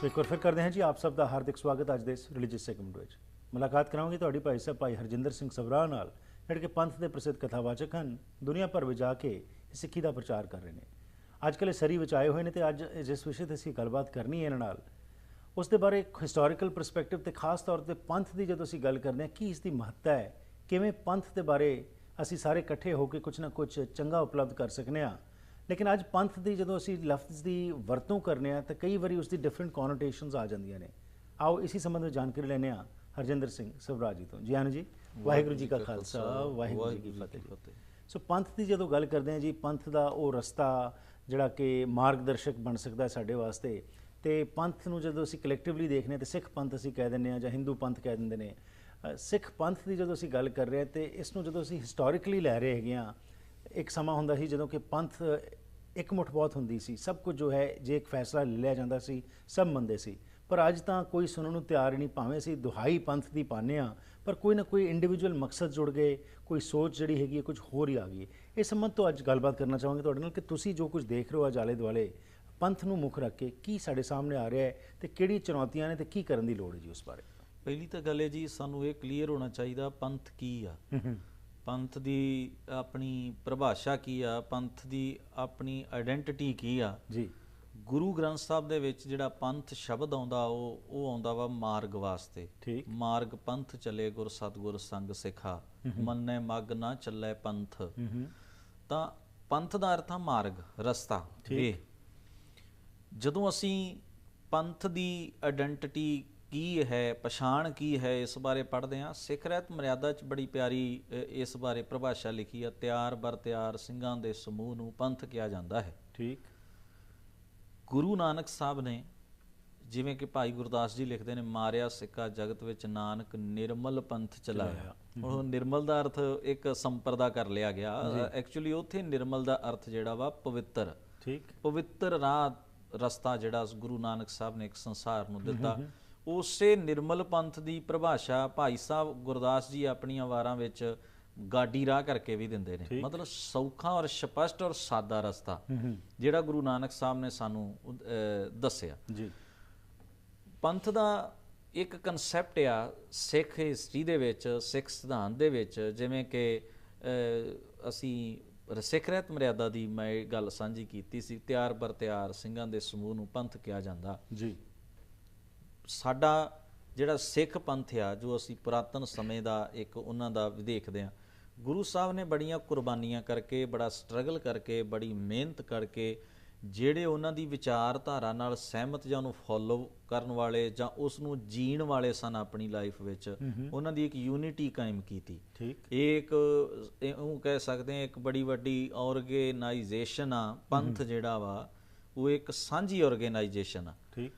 ਸੋ ਇੱਕ ਵਾਰ ਫਿਰ ਕਰਦੇ ਹਾਂ ਜੀ ਆਪ ਸਭ ਦਾ ਹਾਰਦਿਕ ਸਵਾਗਤ ਅੱਜ ਦੇ ਇਸ ਰਿਲੀਜੀਅਸ ਸੈਗਮੈਂਟ ਵਿੱਚ। ਮੁਲਾਕਾਤ ਕਰਾਂਗੇ ਤੁਹਾਡੀ ਭਾਈ ਸਾਹਿਬ ਭਾਈ ਹਰਜਿੰਦਰ ਸਿੰਘ ਸਭਰਾ ਨਾਲ, ਜਿਹੜੇ ਕਿ ਪੰਥ ਦੇ ਪ੍ਰਸਿੱਧ ਕਥਾਵਾਚਕ ਹਨ। ਦੁਨੀਆ ਭਰ ਵਿੱਚ ਜਾ ਕੇ ਸਿੱਖੀ ਦਾ ਪ੍ਰਚਾਰ ਕਰ ਰਹੇ ਨੇ। ਅੱਜ ਕੱਲ੍ਹ ਸਰੀ ਵਿੱਚ ਆਏ ਹੋਏ ਨੇ ਤੇ ਅੱਜ ਜਿਸ ਵਿਸ਼ੇ 'ਤੇ ਅਸੀਂ ਗੱਲਬਾਤ ਕਰਨੀ ਹੈ ਇਹਨਾਂ ਨਾਲ, ਉਸ ਦੇ ਬਾਰੇ ਇੱਕ ਹਿਸਟੋਰੀਕਲ ਪਰਸਪੈਕਟਿਵ ਤੇ ਖਾਸ ਤੌਰ 'ਤੇ ਪੰਥ ਦੀ ਜਦੋਂ ਅਸੀਂ ਗੱਲ ਕਰਦੇ ਹਾਂ ਕੀ ਇਸ ਦੀ ਮਹੱਤਤਾ ਹੈ, ਕਿਵੇਂ ਪੰਥ ਦੇ ਬਾਰੇ ਅਸੀਂ ਸਾਰੇ ਇਕੱਠੇ ਹੋ ਕੇ ਕੁਝ ਨਾ ਕੁਝ ਚੰਗਾ ਉਪਲਬਧ ਕਰ ਸਕਨੇ ਹਾਂ। ਲੇਕਿਨ ਅੱਜ ਪੰਥ ਦੀ ਜਦੋਂ ਅਸੀਂ ਲਫ਼ਜ਼ ਦੀ ਵਰਤੋਂ ਕਰਨੇ ਆ ਤਾਂ ਕਈ ਵਾਰੀ ਉਸ ਦੀ ਡਿਫਰੈਂਟ ਕੋਨੋਟੇਸ਼ਨਸ ਆ ਜਾਂਦੀਆਂ ਨੇ। ਆਓ ਇसी ਸੰਬੰਧ ਵਿੱਚ ਜਾਣਕਾਰੀ ਲੈਂਦੇ ਹਾਂ ਹਰਜਿੰਦਰ ਸਿੰਘ ਸਭਰਾ ਜੀ ਤੋਂ। ਜੀ ਆਨ ਜੀ, ਵਾਹਿਗੁਰੂ ਜੀ ਕਾ ਖਾਲਸਾ ਵਾਹਿਗੁਰੂ ਜੀ ਕੀ ਫਤਿਹ। ਸੋ ਪੰਥ ਦੀ ਜਦੋਂ ਗੱਲ ਕਰਦੇ ਹਾਂ ਜੀ, ਪੰਥ ਦਾ ਉਹ ਰਸਤਾ ਜਿਹੜਾ ਕਿ ਮਾਰਗਦਰਸ਼ਕ ਬਣ ਸਕਦਾ ਸਾਡੇ ਵਾਸਤੇ, ਤੇ ਪੰਥ ਨੂੰ ਜਦੋਂ ਅਸੀਂ ਕਲੈਕਟਿਵਲੀ ਦੇਖਦੇ ਹਾਂ ਤੇ ਸਿੱਖ ਪੰਥ ਅਸੀਂ ਕਹਿ ਦਿੰਦੇ ਹਾਂ ਜਾਂ ਹਿੰਦੂ ਪੰਥ ਕਹਿ ਦਿੰਦੇ ਨੇ। ਸਿੱਖ ਪੰਥ ਦੀ ਜਦੋਂ ਅਸੀਂ ਗੱਲ ਕਰ ਰਹੇ ਹਾਂ ਤੇ ਇਸ ਨੂੰ ਜਦੋਂ ਅਸੀਂ ਹਿਸਟੋਰੀਕਲੀ ਲੈ ਰਹੇ ਹੈਗੇ ਹਾਂ, ਇੱਕ ਸਮਾਂ ਹੁੰਦਾ ਸੀ ਜਦੋਂ ਕਿ ਪੰਥ ਇੱਕ ਮੁੱਠ ਬਹੁਤ ਹੁੰਦੀ ਸੀ, ਸਭ ਕੁਝ ਜੋ ਹੈ ਜੇ ਇੱਕ ਫੈਸਲਾ ਲੈ ਲਿਆ ਜਾਂਦਾ ਸੀ ਸਭ ਮੰਨਦੇ ਸੀ। ਪਰ ਅੱਜ ਤਾਂ ਕੋਈ ਸੁਣਨ ਨੂੰ ਤਿਆਰ ਹੀ ਨਹੀਂ, ਭਾਵੇਂ ਅਸੀਂ ਦੁਹਾਈ ਪੰਥ ਦੀ ਪਾਉਂਦੇ ਹਾਂ ਪਰ ਕੋਈ ਨਾ ਕੋਈ ਇੰਡੀਵਿਜੂਅਲ ਮਕਸਦ ਜੁੜ ਗਏ, ਕੋਈ ਸੋਚ ਜਿਹੜੀ ਹੈਗੀ ਹੈ ਕੁਝ ਹੋਰ ਹੀ ਆ ਗਈ। ਇਸ ਸੰਬੰਧ ਤੋਂ ਅੱਜ ਗੱਲਬਾਤ ਕਰਨਾ ਚਾਹਾਂਗੇ ਤੁਹਾਡੇ ਨਾਲ ਕਿ ਤੁਸੀਂ ਜੋ ਕੁਝ ਦੇਖ ਰਹੇ ਹੋ ਅੱਜ ਆਲੇ ਦੁਆਲੇ, ਪੰਥ ਨੂੰ ਮੁੱਖ ਰੱਖ ਕੇ ਕੀ ਸਾਡੇ ਸਾਹਮਣੇ ਆ ਰਿਹਾ ਹੈ ਤੇ ਕਿਹੜੀ ਚੁਣੌਤੀਆਂ ਨੇ ਤੇ ਕੀ ਕਰਨ ਦੀ ਲੋੜ ਹੈ ਜੀ ਉਸ ਬਾਰੇ। ਪਹਿਲੀ ਤਾਂ ਗੱਲ ਹੈ ਜੀ, ਸਾਨੂੰ ਇਹ ਕਲੀਅਰ ਹੋਣਾ ਚਾਹੀਦਾ ਪੰਥ ਕੀ ਆ, ਪੰਥ ਦੀ ਆਪਣੀ ਪਰਿਭਾਸ਼ਾ ਕੀ ਆ, ਪੰਥ ਦੀ ਆਪਣੀ ਆਇਡੈਂਟੀਟੀ ਕੀ ਆ ਜੀ। ਗੁਰੂ ਗ੍ਰੰਥ ਸਾਹਿਬ ਦੇ ਵਿੱਚ ਜਿਹੜਾ ਪੰਥ ਸ਼ਬਦ ਆਉਂਦਾ ਉਹ ਆਉਂਦਾ ਵਾ ਮਾਰਗ ਵਾਸਤੇ। ਠੀਕ, ਮਾਰਗ ਪੰਥ ਚਲੇ ਗੁਰ ਸਤਿਗੁਰ ਸੰਗ ਸਿਖਾ, ਮੰਨੇ ਮੱਗ ਨਾ ਚੱਲੇ ਪੰਥ। ਤਾਂ ਪੰਥ ਦਾ ਅਰਥ ਆ ਮਾਰਗ, ਰਸਤਾ। ਇਹ ਜਦੋਂ ਅਸੀਂ ਪੰਥ ਦੀ ਆਇਡੈਂਟੀਟੀ ਕੀ ਹੈ, ਪਛਾਣ ਕੀ ਹੈ, ਇਸ ਬਾਰੇ ਪੜ੍ਹਦੇ ਹਾਂ। ਸਿੱਖ ਰਹਿਤ ਮਰਿਆਦਾ 'ਚ ਬੜੀ ਪਿਆਰੀ ਇਸ ਬਾਰੇ ਪਰਿਭਾਸ਼ਾ ਲਿਖੀ ਆ। ਤਿਆਰ ਬਰ ਤਿਆਰ ਸਿੰਘਾਂ ਦੇ ਸਮੂਹ ਨੂੰ ਪੰਥ ਕਿਹਾ ਜਾਂਦਾ ਹੈ। ਠੀਕ, ਗੁਰੂ ਨਾਨਕ ਸਾਹਿਬ ਨੇ, ਜਿਵੇਂ ਕਿ ਭਾਈ ਗੁਰਦਾਸ ਜੀ ਲਿਖਦੇ ਨੇ, ਮਾਰਿਆ ਸਿੱਕਾ ਜਗਤ ਵਿੱਚ ਨਾਨਕ ਨਿਰਮਲ ਪੰਥ ਚਲਾਇਆ। ਉਹ ਨਿਰਮਲ ਦਾ ਅਰਥ ਇੱਕ ਸੰਪਰਦਾ ਕਰ ਲਿਆ ਗਿਆ। ਐਕਚੁਅਲੀ ਉੱਥੇ ਨਿਰਮਲ ਦਾ ਅਰਥ ਜਿਹੜਾ ਵਾ ਪਵਿੱਤਰ, ਠੀਕ, ਪਵਿੱਤਰ ਰਾਹ ਰਸਤਾ ਜਿਹੜਾ ਗੁਰੂ ਨਾਨਕ ਸਾਹਿਬ ਨੇ ਇੱਕ ਸੰਸਾਰ ਨੂੰ ਦਿੱਤਾ। ਉਸੇ ਨਿਰਮਲ ਪੰਥ ਦੀ ਪਰਿਭਾਸ਼ਾ ਭਾਈ ਸਾਹਿਬ ਗੁਰਦਾਸ ਜੀ ਆਪਣੀਆਂ ਵਾਰਾਂ ਵਿੱਚ ਗਾਡੀ ਰਾਹ ਕਰਕੇ ਵੀ ਦਿੰਦੇ ਨੇ। ਮਤਲਬ ਸੌਖਾ ਔਰ ਸਪਸ਼ਟ ਔਰ ਸਾਦਾ ਰਸਤਾ ਜਿਹੜਾ ਗੁਰੂ ਨਾਨਕ ਸਾਹਿਬ ਨੇ ਸਾਨੂੰ ਦੱਸਿਆ ਜੀ। ਪੰਥ ਦਾ ਇੱਕ ਕਨਸੈਪਟ ਆ ਸਿੱਖ ਹਿਸਟਰੀ ਦੇ ਵਿੱਚ, ਸਿੱਖ ਸਿਧਾਂਤ ਦੇ ਵਿੱਚ। ਜਿਵੇਂ ਕਿ ਅਸੀਂ ਸਿੱਖ ਰਹਿਤ ਮਰਿਆਦਾ ਦੀ ਮੈਂ ਇਹ ਗੱਲ ਸਾਂਝੀ ਕੀਤੀ ਸੀ, ਤਿਆਰ ਬਰ ਤਿਆਰ ਸਿੰਘਾਂ ਦੇ ਸਮੂਹ ਨੂੰ ਪੰਥ ਕਿਹਾ ਜਾਂਦਾ ਜੀ। ਸਾਡਾ ਜਿਹੜਾ ਸਿੱਖ ਪੰਥ ਆ, ਜੋ ਅਸੀਂ ਪੁਰਾਤਨ ਸਮੇਂ ਦਾ ਇੱਕ ਉਹਨਾਂ ਦਾ ਵੀ ਦੇਖਦੇ ਹਾਂ, ਗੁਰੂ ਸਾਹਿਬ ਨੇ ਬੜੀਆਂ ਕੁਰਬਾਨੀਆਂ ਕਰਕੇ, ਬੜਾ ਸਟਰਗਲ ਕਰਕੇ, ਬੜੀ ਮਿਹਨਤ ਕਰਕੇ, ਜਿਹੜੇ ਉਹਨਾਂ ਦੀ ਵਿਚਾਰਧਾਰਾ ਨਾਲ ਸਹਿਮਤ ਜਾਂ ਉਹਨੂੰ ਫੋਲੋ ਕਰਨ ਵਾਲੇ ਜਾਂ ਉਸ ਨੂੰ ਜੀਣ ਵਾਲੇ ਸਨ ਆਪਣੀ ਲਾਈਫ ਵਿੱਚ, ਉਹਨਾਂ ਦੀ ਇੱਕ ਯੂਨਿਟੀ ਕਾਇਮ ਕੀਤੀ। ਇਹ ਇੱਕ ਉਹ ਕਹਿ ਸਕਦੇ ਹਾਂ ਇੱਕ ਬੜੀ ਵੱਡੀ ਆਰਗੇਨਾਈਜੇਸ਼ਨ ਆ। ਪੰਥ ਜਿਹੜਾ ਵਾ ਉਹ ਇੱਕ ਸਾਂਝੀ ਆਰਗੇਨਾਈਜੇਸ਼ਨ ਆ। ਠੀਕ,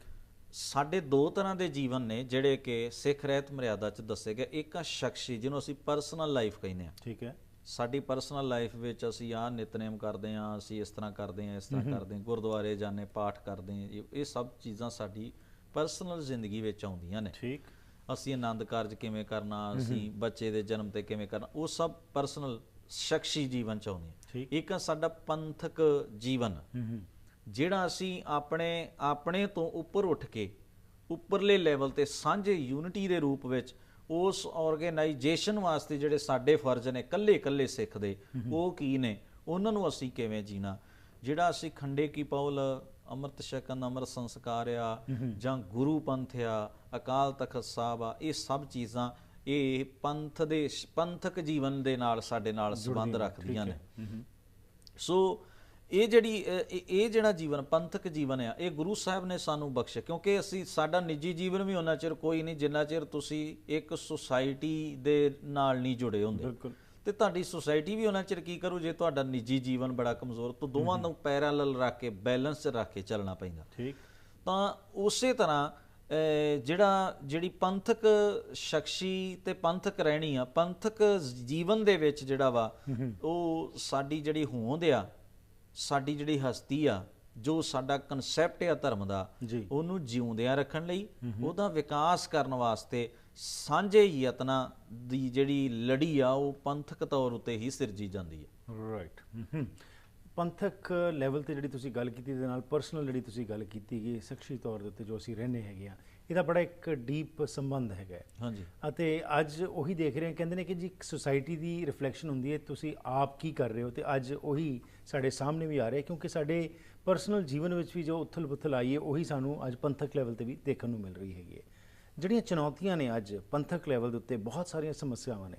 ਸਾਡੇ ਦੋ ਤਰ੍ਹਾਂ ਦੇ ਜੀਵਨ ਨੇ ਜਿਹੜੇ ਕਿ ਸਿੱਖ ਰਹਿਤ ਮਰਿਆਦਾ 'ਚ ਦੱਸੇ ਗਏ। ਇੱਕ ਆ ਸ਼ਖਸੀ, ਜਿਹਨੂੰ ਅਸੀਂ ਪਰਸਨਲ ਲਾਈਫ ਕਹਿੰਦੇ ਹਾਂ। ਠੀਕ ਹੈ, ਸਾਡੀ ਪਰਸਨਲ ਲਾਈਫ ਵਿੱਚ ਅਸੀਂ ਆਹ ਨਿਤਨੇਮ ਕਰਦੇ ਹਾਂ, ਅਸੀਂ ਇਸ ਤਰ੍ਹਾਂ ਕਰਦੇ ਹਾਂ, ਇਸ ਤਰ੍ਹਾਂ ਕਰਦੇ ਹਾਂ, ਗੁਰਦੁਆਰੇ ਜਾਂਦੇ, ਪਾਠ ਕਰਦੇ ਹਾਂ। ਇਹ ਸਭ ਚੀਜ਼ਾਂ ਸਾਡੀ ਪਰਸਨਲ ਜ਼ਿੰਦਗੀ ਵਿੱਚ ਆਉਂਦੀਆਂ ਨੇ। ਠੀਕ, ਅਸੀਂ ਆਨੰਦ ਕਾਰਜ ਕਿਵੇਂ ਕਰਨਾ, ਅਸੀਂ ਬੱਚੇ ਦੇ ਜਨਮ 'ਤੇ ਕਿਵੇਂ ਕਰਨਾ, ਉਹ ਸਭ ਪਰਸਨਲ ਸ਼ਖਸੀ ਜੀਵਨ 'ਚ ਆਉਂਦੀਆਂ। ਇੱਕ ਆ ਸਾਡਾ ਪੰਥਕ ਜੀਵਨ, ਜਿਹੜਾ ਅਸੀਂ ਆਪਣੇ ਤੋਂ ਉੱਪਰ ਉੱਠ ਕੇ ਉੱਪਰਲੇ ਲੈਵਲ 'ਤੇ ਸਾਂਝੇ ਯੂਨਿਟੀ ਦੇ ਰੂਪ ਵਿੱਚ ਉਸ ਆਰਗੇਨਾਈਜੇਸ਼ਨ ਵਾਸਤੇ ਜਿਹੜੇ ਸਾਡੇ ਫਰਜ਼ ਨੇ ਇਕੱਲੇ ਇਕੱਲੇ ਸਿੱਖ ਦੇ, ਉਹ ਕੀ ਨੇ, ਉਹਨਾਂ ਨੂੰ ਅਸੀਂ ਕਿਵੇਂ ਜੀਣਾ। ਜਿਹੜਾ ਅਸੀਂ ਖੰਡੇ ਕੀ ਪੌਲ, ਅੰਮ੍ਰਿਤ ਛਕਣ, ਅੰਮ੍ਰਿਤ ਸੰਸਕਾਰ ਆ, ਜਾਂ ਗੁਰੂ ਪੰਥ ਆ, ਅਕਾਲ ਤਖਤ ਸਾਹਿਬ ਆ, ਇਹ ਸਭ ਚੀਜ਼ਾਂ ਇਹ ਪੰਥਕ ਜੀਵਨ ਦੇ ਨਾਲ ਸਾਡੇ ਨਾਲ ਸੰਬੰਧ ਰੱਖਦੀਆਂ ਨੇ। ਸੋ ਇਹ ਜਿਹੜਾ ਜੀਵਨ ਪੰਥਕ ਜੀਵਨ ਆ, ਇਹ ਗੁਰੂ ਸਾਹਿਬ ਨੇ ਸਾਨੂੰ ਬਖਸ਼ਿਆ। ਕਿਉਂਕਿ ਸਾਡਾ ਨਿੱਜੀ ਜੀਵਨ ਵੀ ਉਹਨਾਂ ਚਿਰ ਕੋਈ ਨਹੀਂ ਜਿੰਨਾ ਚਿਰ ਤੁਸੀਂ ਇੱਕ ਸੁਸਾਇਟੀ ਦੇ ਨਾਲ ਨਹੀਂ ਜੁੜੇ ਹੁੰਦੇ। ਤੇ ਤੁਹਾਡੀ ਸੁਸਾਇਟੀ ਵੀ ਉਹਨਾਂ ਚਿਰ ਕੀ ਕਰੂ ਜੇ ਤੁਹਾਡਾ ਨਿੱਜੀ ਜੀਵਨ ਬੜਾ ਕਮਜ਼ੋਰ। ਤਾਂ ਦੋਵਾਂ ਨੂੰ ਪੈਰਲਲ ਰੱਖ ਕੇ, ਬੈਲੈਂਸ 'ਚ ਰੱਖ ਕੇ ਚੱਲਣਾ ਪੈਂਦਾ। ਠੀਕ, ਤਾਂ ਉਸੇ ਤਰ੍ਹਾਂ ਜਿਹੜੀ ਪੰਥਕ ਸ਼ਖਸੀ ਤੇ ਪੰਥਕ ਰਹਿਣੀ ਆ, ਪੰਥਕ ਜੀਵਨ ਦੇ ਵਿੱਚ ਜਿਹੜਾ ਵਾ ਉਹ ਸਾਡੀ ਜਿਹੜੀ ਹੋਂਦ ਆ, ਸਾਡੀ ਜਿਹੜੀ ਹਸਤੀ ਆ, ਜੋ ਸਾਡਾ ਕਨਸੈਪਟ ਆ ਧਰਮ ਦਾ, ਉਹਨੂੰ ਜਿਉਂਦਿਆਂ ਰੱਖਣ ਲਈ, ਉਹਦਾ ਵਿਕਾਸ ਕਰਨ ਵਾਸਤੇ ਸਾਂਝੇ ਯਤਨਾਂ ਦੀ ਜਿਹੜੀ ਲੜੀ ਆ ਉਹ ਪੰਥਕ ਤੌਰ ਉੱਤੇ ਹੀ ਸਿਰਜੀ ਜਾਂਦੀ ਹੈ। ਰਾਈਟ। ਪੰਥਕ ਲੈਵਲ ਤੇ ਜਿਹੜੀ ਤੁਸੀਂ ਗੱਲ ਕੀਤੀ ਦੇ ਨਾਲ ਪਰਸਨਲ ਜਿਹੜੀ ਤੁਸੀਂ ਗੱਲ ਕੀਤੀ ਕਿ ਸ਼ਖਸੀ ਤੌਰ ਦੇ ਉੱਤੇ ਜੋ ਅਸੀਂ ਰਹਿੰਦੇ ਹੈਗੇ ਆ, ਇਹਦਾ ਬੜਾ ਇੱਕ ਡੀਪ ਸੰਬੰਧ ਹੈਗਾ। ਹਾਂਜੀ। ਅਤੇ ਅੱਜ ਉਹੀ ਦੇਖ ਰਹੇ ਹਾਂ, ਕਹਿੰਦੇ ਨੇ ਕਿ ਜੀ ਸੁਸਾਇਟੀ ਦੀ ਰਿਫਲੈਕਸ਼ਨ ਹੁੰਦੀ ਹੈ ਤੁਸੀਂ ਆਪ ਕੀ ਕਰ ਰਹੇ ਹੋ, ਤੇ ਅੱਜ ਉਹੀ ਸਾਡੇ ਸਾਹਮਣੇ ਵੀ ਆ ਰਿਹਾ, ਕਿਉਂਕਿ ਸਾਡੇ ਪਰਸਨਲ ਜੀਵਨ ਵਿੱਚ ਵੀ ਜੋ ਉਥਲ ਪੁਥਲ ਆਈ ਹੈ ਉਹੀ ਸਾਨੂੰ ਅੱਜ ਪੰਥਕ ਲੈਵਲ ਤੇ ਵੀ ਦੇਖਣ ਨੂੰ ਮਿਲ ਰਹੀ ਹੈਗੀ ਹੈ। ਜਿਹੜੀਆਂ ਚੁਣੌਤੀਆਂ ਨੇ ਅੱਜ ਪੰਥਕ ਲੈਵਲ ਦੇ ਉੱਤੇ, ਬਹੁਤ ਸਾਰੀਆਂ ਸਮੱਸਿਆਵਾਂ ਨੇ।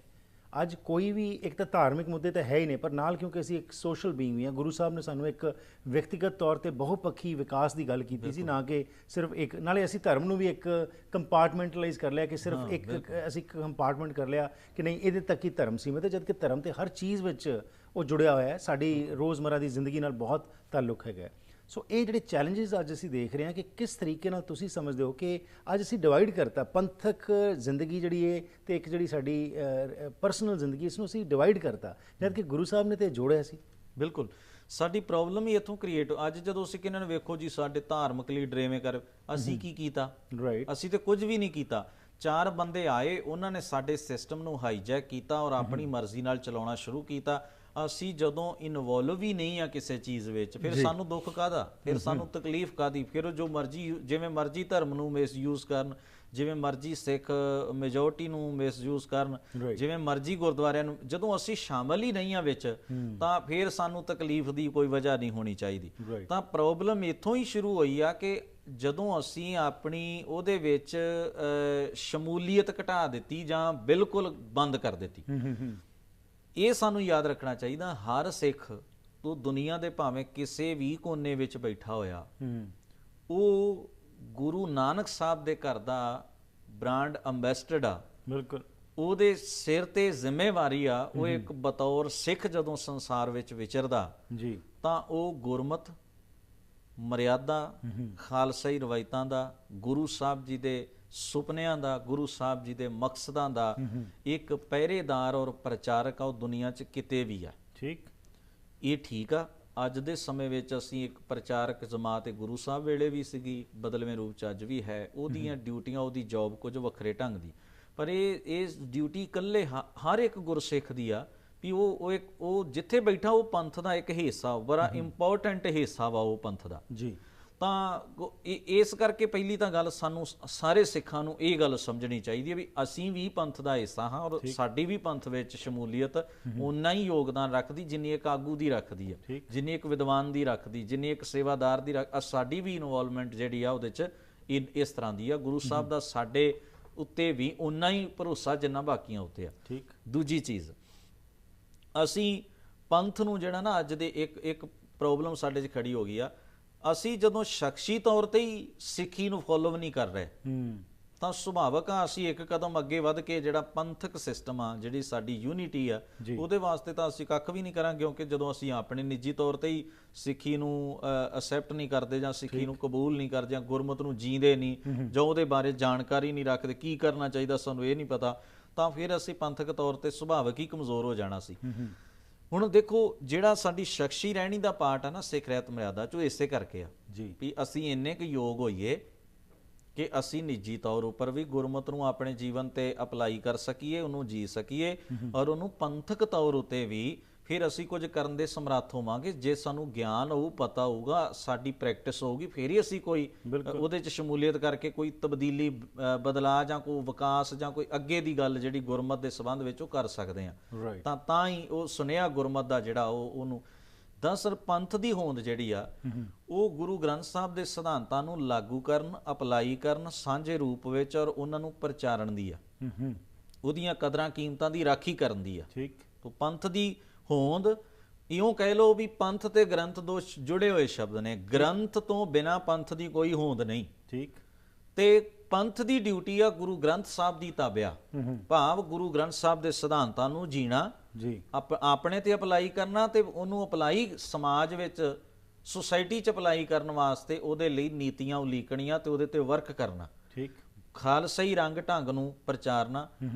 ਅੱਜ ਕੋਈ ਵੀ ਇੱਕ ਤਾਂ ਧਾਰਮਿਕ ਮੁੱਦੇ ਤਾਂ ਹੈ ਹੀ ਨੇ, ਪਰ ਨਾਲ ਕਿਉਂਕਿ ਅਸੀਂ ਇੱਕ ਸੋਸ਼ਲ ਬੀਇੰਗ ਵੀ ਹਾਂ, ਗੁਰੂ ਸਾਹਿਬ ਨੇ ਸਾਨੂੰ ਇੱਕ ਵਿਅਕਤੀਗਤ ਤੌਰ ਤੇ ਬਹੁਪੱਖੀ ਵਿਕਾਸ ਦੀ ਗੱਲ ਕੀਤੀ ਸੀ, ਨਾ ਕਿ ਸਿਰਫ ਇੱਕ। ਨਾਲੇ ਅਸੀਂ ਧਰਮ ਨੂੰ ਵੀ ਇੱਕ ਕੰਪਾਰਟਮੈਂਟਲਾਈਜ਼ ਕਰ ਲਿਆ ਕਿ ਸਿਰਫ ਇੱਕ ਅਸੀਂ ਕੰਪਾਰਟਮੈਂਟ ਕਰ ਲਿਆ ਕਿ ਨਹੀਂ ਇਹਦੇ ਤੱਕ ਹੀ ਧਰਮ ਸੀਮਿਤ ਹੈ, ਜਦਕਿ ਧਰਮ ਤੇ ਹਰ ਚੀਜ਼ ਵਿੱਚ ਉਹ ਜੁੜਿਆ ਹੋਇਆ ਹੈ, ਸਾਡੀ ਰੋਜ਼ਮਰਾ ਦੀ ਜ਼ਿੰਦਗੀ ਨਾਲ ਬਹੁਤ ਤਾਲੁਕ ਹੈਗਾ। ਸੋ ਇਹ ਜਿਹੜੇ ਚੈਲੰਜਸ ਅੱਜ ਅਸੀਂ ਦੇਖ ਰਹੇ ਹਾਂ ਕਿ ਕਿਸ ਤਰੀਕੇ ਨਾਲ ਤੁਸੀਂ ਸਮਝਦੇ ਹੋ ਕਿ ਅੱਜ ਅਸੀਂ ਡਿਵਾਈਡ ਕਰਤਾ ਪੰਥਕ ਜ਼ਿੰਦਗੀ ਜਿਹੜੀ ਹੈ ਤੇ ਇੱਕ ਜਿਹੜੀ ਸਾਡੀ ਪਰਸਨਲ ਜ਼ਿੰਦਗੀ, ਇਸ ਨੂੰ ਅਸੀਂ ਡਿਵਾਈਡ ਕਰਤਾ, ਜਦ ਕਿ ਗੁਰੂ ਸਾਹਿਬ ਨੇ ਤੇ ਜੋੜਿਆ ਸੀ। ਬਿਲਕੁਲ, ਸਾਡੀ ਪ੍ਰੋਬਲਮ ਹੀ ਇੱਥੋਂ ਕ੍ਰੀਏਟ। ਅੱਜ ਜਦੋਂ ਅਸੀਂ ਕਿਹਨਾਂ ਨੂੰ ਵੇਖੋ ਜੀ ਸਾਡੇ ਧਾਰਮਿਕ ਲੀਡਰ ਐਵੇਂ ਕਰ, ਅਸੀਂ ਕੀ ਕੀਤਾ? ਰਾਈਟ। ਅਸੀਂ ਤੇ ਕੁਝ ਵੀ ਨਹੀਂ ਕੀਤਾ। 4 ਬੰਦੇ ਆਏ, ਉਹਨਾਂ ਨੇ ਸਾਡੇ ਸਿਸਟਮ ਨੂੰ ਹਾਈਜੈਕ ਕੀਤਾ ਔਰ ਆਪਣੀ ਮਰਜ਼ੀ ਨਾਲ ਚਲਾਉਣਾ ਸ਼ੁਰੂ ਕੀਤਾ। ਅਸੀਂ ਜਦੋਂ ਇਨਵੋਲਵ ਹੀ ਨਹੀਂ ਆ ਕਿਸੇ ਚੀਜ਼ ਵਿੱਚ, ਫਿਰ ਸਾਨੂੰ ਦੁੱਖ ਕਾਹਦਾ, ਫਿਰ ਸਾਨੂੰ ਤਕਲੀਫ ਕਾਹਦੀ? ਫਿਰ ਜੋ ਮਰਜ਼ੀ ਜਿਵੇਂ ਮਰਜ਼ੀ ਧਰਮ ਨੂੰ ਮਿਸਯੂਜ਼ ਕਰਨ, ਜਿਵੇਂ ਮਰਜ਼ੀ ਸਿੱਖ ਮੈਜੋਰਟੀ ਨੂੰ ਮਿਸਯੂਜ਼ ਕਰਨ, ਜਿਵੇਂ ਮਰਜ਼ੀ ਗੁਰਦੁਆਰਿਆਂ ਨੂੰ, ਜਦੋਂ ਅਸੀਂ ਸ਼ਾਮਲ ਹੀ ਨਹੀਂ ਆ ਵਿੱਚ, ਤਾਂ ਫਿਰ ਸਾਨੂੰ ਤਕਲੀਫ ਦੀ ਕੋਈ ਵਜ੍ਹਾ ਨਹੀਂ ਹੋਣੀ ਚਾਹੀਦੀ। ਤਾਂ ਪ੍ਰੋਬਲਮ ਇੱਥੋਂ ਹੀ ਸ਼ੁਰੂ ਹੋਈ ਆ ਕਿ ਜਦੋਂ ਅਸੀਂ ਆਪਣੀ ਉਹਦੇ ਵਿੱਚ ਸ਼ਮੂਲੀਅਤ ਘਟਾ ਦਿੱਤੀ ਜਾਂ ਬਿਲਕੁਲ ਬੰਦ ਕਰ ਦਿੱਤੀ। ਇਹ ਸਾਨੂੰ ਯਾਦ ਰੱਖਣਾ ਚਾਹੀਦਾ, ਹਰ ਸਿੱਖ ਤੋਂ ਦੁਨੀਆ ਦੇ ਭਾਵੇਂ ਕਿਸੇ ਵੀ ਕੋਨੇ ਵਿੱਚ ਬੈਠਾ ਹੋਇਆ, ਉਹ ਗੁਰੂ ਨਾਨਕ ਸਾਹਿਬ ਦੇ ਘਰ ਦਾ ਬ੍ਰਾਂਡ ਅੰਬੈਸਡਰ ਆ। ਬਿਲਕੁਲ, ਉਹਦੇ ਸਿਰ ਤੇ ਜ਼ਿੰਮੇਵਾਰੀ ਆ। ਉਹ ਇੱਕ ਬਤੌਰ ਸਿੱਖ ਜਦੋਂ ਸੰਸਾਰ ਵਿੱਚ ਵਿਚਰਦਾ ਜੀ, ਤਾਂ ਉਹ ਗੁਰਮਤ, ਮਰਿਆਦਾ, ਖਾਲਸਾਈ ਰਵਾਇਤਾਂ ਦਾ, ਗੁਰੂ ਸਾਹਿਬ ਜੀ ਦੇ ਸੁਪਨਿਆਂ ਦਾ, ਗੁਰੂ ਸਾਹਿਬ ਜੀ ਦੇ ਮਕਸਦਾਂ ਦਾ ਇੱਕ ਪਹਿਰੇਦਾਰ ਔਰ ਪ੍ਰਚਾਰਕ ਆ, ਉਹ ਦੁਨੀਆ 'ਚ ਕਿਤੇ ਵੀ ਆ। ਠੀਕ, ਇਹ ਠੀਕ ਆ। ਅੱਜ ਦੇ ਸਮੇਂ ਵਿੱਚ ਅਸੀਂ ਇੱਕ ਪ੍ਰਚਾਰਕ ਜਮਾਤ ਗੁਰੂ ਸਾਹਿਬ ਵੇਲੇ ਵੀ ਸੀਗੀ, ਬਦਲਵੇਂ ਰੂਪ 'ਚ ਅੱਜ ਵੀ ਹੈ। ਉਹਦੀਆਂ ਡਿਊਟੀਆਂ, ਉਹਦੀ ਜੌਬ ਕੁਝ ਵੱਖਰੇ ਢੰਗ ਦੀ, ਪਰ ਇਹ ਡਿਊਟੀ ਇਕੱਲੇ ਹਰ ਇੱਕ ਗੁਰਸਿੱਖ ਦੀ ਆ ਵੀ ਉਹ ਜਿੱਥੇ ਬੈਠਾ ਉਹ ਪੰਥ ਦਾ ਇੱਕ ਹਿੱਸਾ, ਬੜਾ ਇੰਪੋਰਟੈਂਟ ਹਿੱਸਾ ਵਾ ਉਹ ਪੰਥ ਦਾ ਜੀ। ਤਾਂ ਇਸ ਕਰਕੇ ਪਹਿਲੀ ਤਾਂ ਗੱਲ ਸਾਨੂੰ ਸਾਰੇ ਸਿੱਖਾਂ ਨੂੰ ਇਹ ਗੱਲ ਸਮਝਣੀ ਚਾਹੀਦੀ ਹੈ ਵੀ ਅਸੀਂ ਵੀ ਪੰਥ ਦਾ ਹਿੱਸਾ ਹਾਂ ਔਰ ਸਾਡੀ ਵੀ ਪੰਥ ਵਿੱਚ ਸ਼ਮੂਲੀਅਤ ਓਨਾ ਹੀ ਯੋਗਦਾਨ ਰੱਖਦੀ ਜਿੰਨੀ ਇੱਕ ਆਗੂ ਦੀ ਰੱਖਦੀ ਹੈ, ਜਿੰਨੀ ਇੱਕ ਵਿਦਵਾਨ ਦੀ ਰੱਖਦੀ, ਜਿੰਨੀ ਇੱਕ ਸੇਵਾਦਾਰ ਦੀ ਸਾਡੀ ਵੀ ਇਨਵੋਲਵਮੈਂਟ ਜਿਹੜੀ ਆ ਉਹਦੇ 'ਚ ਇਸ ਤਰ੍ਹਾਂ ਦੀ ਆ। ਗੁਰੂ ਸਾਹਿਬ ਦਾ ਸਾਡੇ ਉੱਤੇ ਵੀ ਓਨਾ ਹੀ ਭਰੋਸਾ ਜਿੰਨਾ ਬਾਕੀਆਂ ਉੱਤੇ ਆ। ਠੀਕ। ਦੂਜੀ ਚੀਜ਼, ਅਸੀਂ ਪੰਥ ਨੂੰ ਜਿਹੜਾ ਨਾ ਅੱਜ ਦੇ ਇੱਕ ਪ੍ਰੋਬਲਮ ਸਾਡੇ 'ਚ ਖੜੀ ਹੋ ਗਈ ਆ, ਅਸੀਂ ਜਦੋਂ ਸ਼ਖਸੀ ਤੌਰ ਤੇ ਹੀ ਸਿੱਖੀ ਨੂੰ ਫੋਲੋ ਨਹੀਂ ਕਰ ਰਹੇ ਤਾਂ ਸੁਭਾਵਕ ਆ ਅਸੀਂ ਇੱਕ ਕਦਮ ਅੱਗੇ ਵੱਧ ਕੇ ਜਿਹੜਾ ਪੰਥਕ ਸਿਸਟਮ ਆ, ਜਿਹੜੀ ਸਾਡੀ ਯੂਨਿਟੀ ਆ, ਉਹਦੇ ਵਾਸਤੇ ਤਾਂ ਅਸੀਂ ਕੱਖ ਵੀ ਨਹੀਂ ਕਰਾਂਗੇ। ਕਿਉਂਕਿ ਜਦੋਂ ਅਸੀਂ ਆਪਣੇ ਨਿੱਜੀ ਤੌਰ ਤੇ ਹੀ ਸਿੱਖੀ ਨੂੰ ਅਸੈਪਟ ਨਹੀਂ ਕਰਦੇ ਜਾਂ ਸਿੱਖੀ ਨੂੰ ਕਬੂਲ ਨਹੀਂ ਕਰਦੇ ਜਾਂ ਗੁਰਮਤ ਨੂੰ ਜੀਂਦੇ ਨਹੀਂ ਜਾਂ ਉਹਦੇ ਬਾਰੇ ਜਾਣਕਾਰੀ ਨਹੀਂ ਰੱਖਦੇ, ਕੀ ਕਰਨਾ ਚਾਹੀਦਾ ਸਾਨੂੰ ਇਹ ਨਹੀਂ ਪਤਾ, ਤਾਂ ਫਿਰ ਅਸੀਂ ਪੰਥਕ ਤੌਰ ਤੇ ਸੁਭਾਵਕ ਹੀ ਕਮਜ਼ੋਰ ਹੋ ਜਾਣਾ ਸੀ। ਹੁਣ ਦੇਖੋ, ਜਿਹੜਾ ਸਾਡੀ ਸ਼ਖਸੀ ਰਹਿਣੀ ਦਾ ਪਾਰਟ ਆ ਨਾ ਸਿੱਖ ਰਹਿਤ ਮਰਿਆਦਾ 'ਚ, ਉਹ ਇਸੇ ਕਰਕੇ ਆ ਵੀ ਅਸੀਂ ਇੰਨੇ ਕੁ ਯੋਗ ਹੋਈਏ ਕਿ ਅਸੀਂ ਨਿੱਜੀ ਤੌਰ ਉੱਪਰ ਵੀ ਗੁਰਮਤ ਨੂੰ ਆਪਣੇ ਜੀਵਨ ਤੇ ਅਪਲਾਈ ਕਰ ਸਕੀਏ, ਉਹਨੂੰ ਜੀ ਸਕੀਏ, ਔਰ ਉਹਨੂੰ ਪੰਥਕ ਤੌਰ ਉੱਤੇ ਵੀ ਫਿਰ ਅਸੀਂ ਕੁਝ ਕਰਨ ਦੇ ਸਮਰੱਥ ਹੋਵਾਂਗੇ। ਜੇ ਸਾਨੂੰ ਗਿਆਨ ਹੋਊ, ਪਤਾ ਹੋਊਗਾ, ਸਾਡੀ ਪ੍ਰੈਕਟਿਸ ਹੋਊਗੀ, ਫਿਰ ਹੀ ਅਸੀਂ ਕੋਈ ਉਹਦੇ 'ਚ ਸ਼ਮੂਲੀਅਤ ਕਰਕੇ ਕੋਈ ਤਬਦੀਲੀ, ਬਦਲਾਅ ਜਾਂ ਕੋਈ ਵਿਕਾਸ ਜਾਂ ਕੋਈ ਅੱਗੇ ਦੀ ਗੱਲ ਜਿਹੜੀ ਗੁਰਮਤ ਦੇ ਸੰਬੰਧ ਵਿੱਚ ਉਹ ਕਰ ਸਕਦੇ ਹਾਂ। ਤਾਂ ਹੀ ਉਹ ਸੁਨੇਹਾ ਗੁਰਮਤ ਦਾ ਜਿਹੜਾ ਉਹਨੂੰ ਦਰਅਸਲ ਪੰਥ ਦੀ ਹੋਂਦ ਜਿਹੜੀ ਆ ਉਹ ਗੁਰੂ ਗ੍ਰੰਥ ਸਾਹਿਬ ਦੇ ਸਿਧਾਂਤਾਂ ਨੂੰ ਲਾਗੂ ਕਰਨ, ਅਪਲਾਈ ਕਰਨ ਸਾਂਝੇ ਰੂਪ ਵਿੱਚ, ਔਰ ਉਹਨਾਂ ਨੂੰ ਪ੍ਰਚਾਰਨ ਦੀ ਆ, ਉਹਦੀਆਂ ਕਦਰਾਂ ਕੀਮਤਾਂ ਦੀ ਰਾਖੀ ਕਰਨ ਦੀ ਆ। ਠੀਕ। ਤਾਂ ਪੰਥ ਦੀ ਹੋਂਦ, ਇਉਂ ਕਹਿ ਲਓ ਵੀ ਪੰਥ ਤੇ ਗ੍ਰੰਥ ਦੋ ਜੁੜੇ ਹੋਏ ਸ਼ਬਦ ਨੇ। ਗ੍ਰੰਥ ਤੋਂ ਬਿਨਾਂ ਪੰਥ ਦੀ ਕੋਈ ਹੋਂਦ ਨਹੀਂ। ਠੀਕ। ਤੇ ਪੰਥ ਦੀ ਡਿਊਟੀ ਆ ਗੁਰੂ ਗ੍ਰੰਥ ਸਾਹਿਬ ਦੀ ਤਾਬਿਆ, ਭਾਵ ਗੁਰੂ ਗ੍ਰੰਥ ਸਾਹਿਬ ਦੇ ਸਿਧਾਂਤਾਂ ਨੂੰ ਜੀਣਾ ਜੀ, ਆਪਣੇ ਤੇ ਅਪਲਾਈ ਕਰਨਾ, ਤੇ ਉਹਨੂੰ ਅਪਲਾਈ ਸਮਾਜ ਵਿੱਚ, ਸੁਸਾਇਟੀ 'ਚ ਅਪਲਾਈ ਕਰਨ ਵਾਸਤੇ ਉਹਦੇ ਲਈ ਨੀਤੀਆਂ ਉਲੀਕਣੀਆਂ ਤੇ ਉਹਦੇ ਤੇ ਵਰਕ ਕਰਨਾ। ਠੀਕ। ਖਾਲਸਾਈ ਰੰਗ ਢੰਗ ਨੂੰ ਪ੍ਰਚਾਰਨਾ,